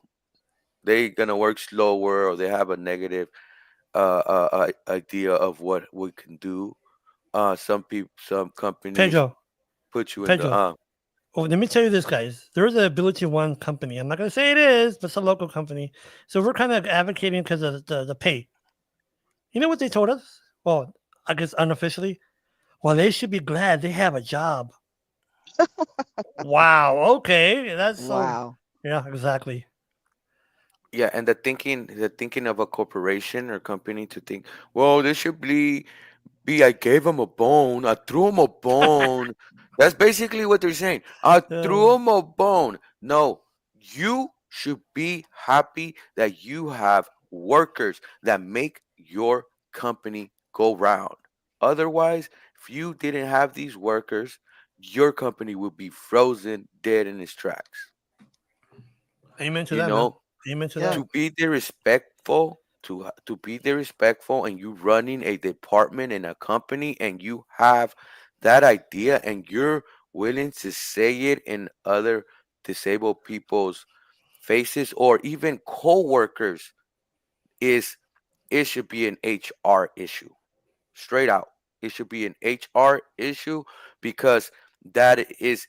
they gonna work slower or they have a negative idea of what we can do. Some people, some companies Pedro, put you in the Pedro. Oh, let me tell you this, guys. There is an Ability One company. I'm not going to say it is, but it's a local company. So we're kind of advocating because of the pay. You know what they told us? Well, I guess unofficially. Well, they should be glad they have a job. Wow. Okay. That's so. Wow. Yeah, exactly. Yeah, and the thinking of a corporation or company to think, well, this should be I gave him a bone, I threw him a bone. That's basically what they're saying. I threw Um, him a bone. No, you should be happy that you have workers that make your company go round. Otherwise, if you didn't have these workers, your company would be frozen dead in its tracks. amen to You that, man. know, Amen to Yeah. that. to be the respectful to be the respectful and you running a department in a company and you have that idea and you're willing to say it in other disabled people's faces or even co-workers is it should be an HR issue. Straight out. It should be an HR issue because that is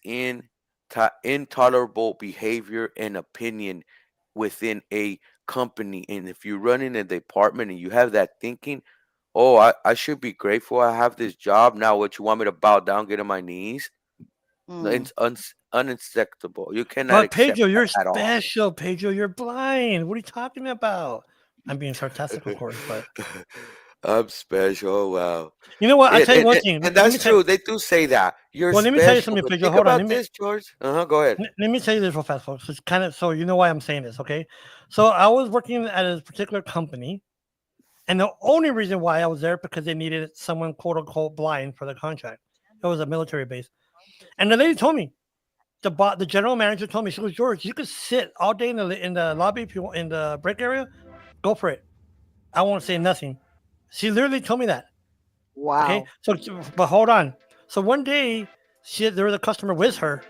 intolerable behavior and opinion within a company. And if you're running a department and you have that thinking, oh, I should be grateful I have this job. Now, what you want me to bow down, get on my knees? No, Mm. it's unacceptable. You cannot But accept Pedro, that you're at all. special. Pedro, you're blind. What are you talking about? I'm being sarcastic, of course, but I'm special. Wow. you know what? I'll And, tell you and, one and thing. and Let that's me tell you. true. They do say that. You're Well, let me tell you special. something, But Pedro. think Hold on. about this, George. Go ahead. Let me tell you this real fast, folks. It's kind of so you know why I'm saying this, okay? So I was working at a particular company, And the only reason why I was there because they needed someone quote unquote blind for the contract. It was a military base. And the lady told me, the general manager told me, she goes, George, you could sit all day in the lobby if you want, in the break area. Go for it. I won't say nothing. She literally told me that. Okay. Wow. So, but hold on. So one day, there was a customer with her,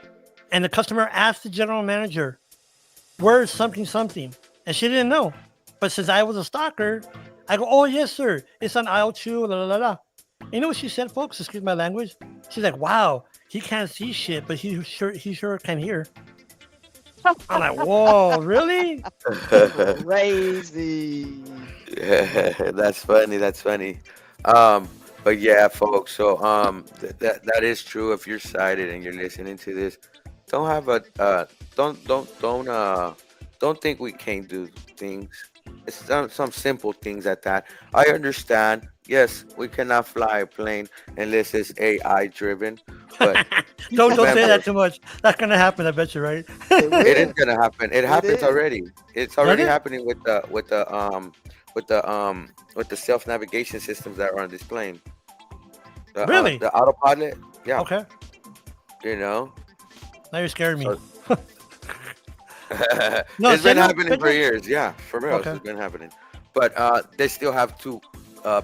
and the customer asked the general manager, "Where's something something?" And she didn't know. But since I was a stalker, I go, "Oh yes, sir. It's on aisle 2. La la la la." You know what she said, folks? Excuse my language. She's like, "Wow, he can't see shit, but he sure can hear." I'm like, "Whoa, really?" Crazy. Yeah, that's funny. That's funny. Um, but yeah, folks. So that is true. If you're sighted and you're listening to this, don't have a don't think we can't do things. It's some simple things at that. I understand. Yes, we cannot fly a plane unless it's AI driven, but Don't say remember, that too much. That's gonna happen. I bet you, right? It it is will. gonna happen. It It happens is. already. It's Does already it? happening with the self navigation systems that are on this plane. Really? The autopilot. Yeah, Okay. you know. Now you're scaring me. So No, it's been serio? happening for Serio? years. Yeah, for real, Okay. it's been happening. But they still have two, uh,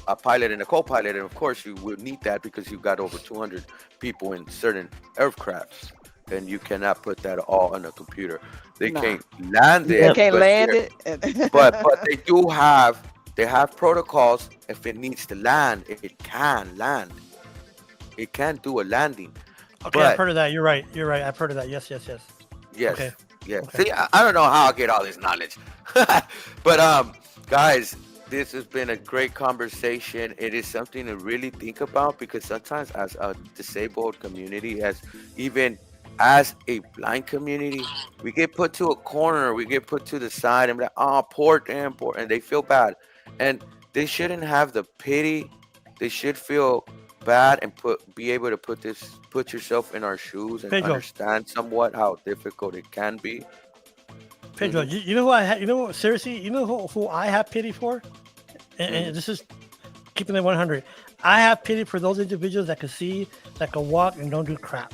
a pilot and a co-pilot, and of course you will need that because you've got over 200 people in certain aircrafts, and you cannot put that all on a computer. They Nah. can't land They it, Yep. can't but land it. but they have protocols. If it needs to land, it can land. It can do a landing. Okay, I've But heard of that. You're right. You're right. I've heard of that. Yes, yes, yes. Okay. yes, yes. Okay. See, I don't know how I get all this knowledge, but guys, this has been a great conversation. It is something to really think about because sometimes, as a disabled community, even as a blind community, we get put to a corner, we get put to the side, and be like, oh, poor damn, poor, and they feel bad, and they shouldn't have the pity. They should feel bad and be able to put yourself in our shoes and Pedro. understand somewhat how difficult it can be. Pedro, Hmm. you know who I you know seriously, you know who I have pity for? And Hmm. this is keeping it 100. I have pity for those individuals that can see, that can walk and don't do crap.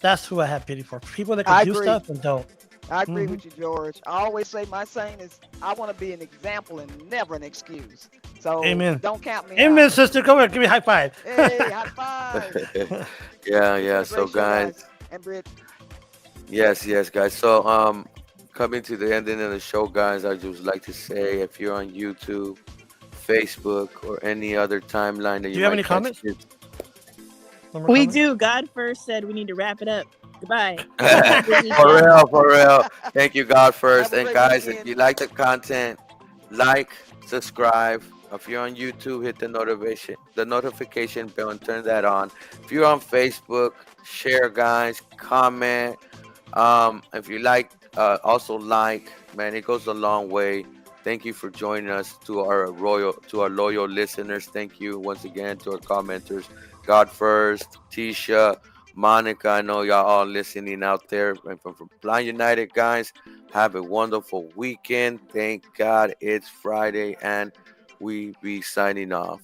That's who I have pity for. People that can I do agree. stuff and don't. I agree Hmm. with you, George. I always say my saying is I want to be an example and never an excuse. So Amen. don't count me Amen, out. sister. Come here, give me a high five. Hey, high five. Yeah, It's yeah. been a So, great show, guys, guys. And Britt, yes, yes, guys. So, coming to the ending of the show, guys, I just like to say if you're on YouTube, Facebook, or any other timeline that Do you you have might any catch comments? this. No more We comments? do. God first said we need to wrap it up. Goodbye. For Have a good weekend. real, for real. Thank you, God have first. a And great guys, if weekend. you like the content, like, subscribe. If you're on YouTube, hit the notification bell and turn that on. If you're on Facebook, share, guys, comment. If you like, also like, man, it goes a long way. Thank you for joining us to our loyal listeners. Thank you once again to our commenters. God first, Tisha, Monica. I know y'all all listening out there. And from Blind United, guys, have a wonderful weekend. Thank God it's Friday, and we be signing off.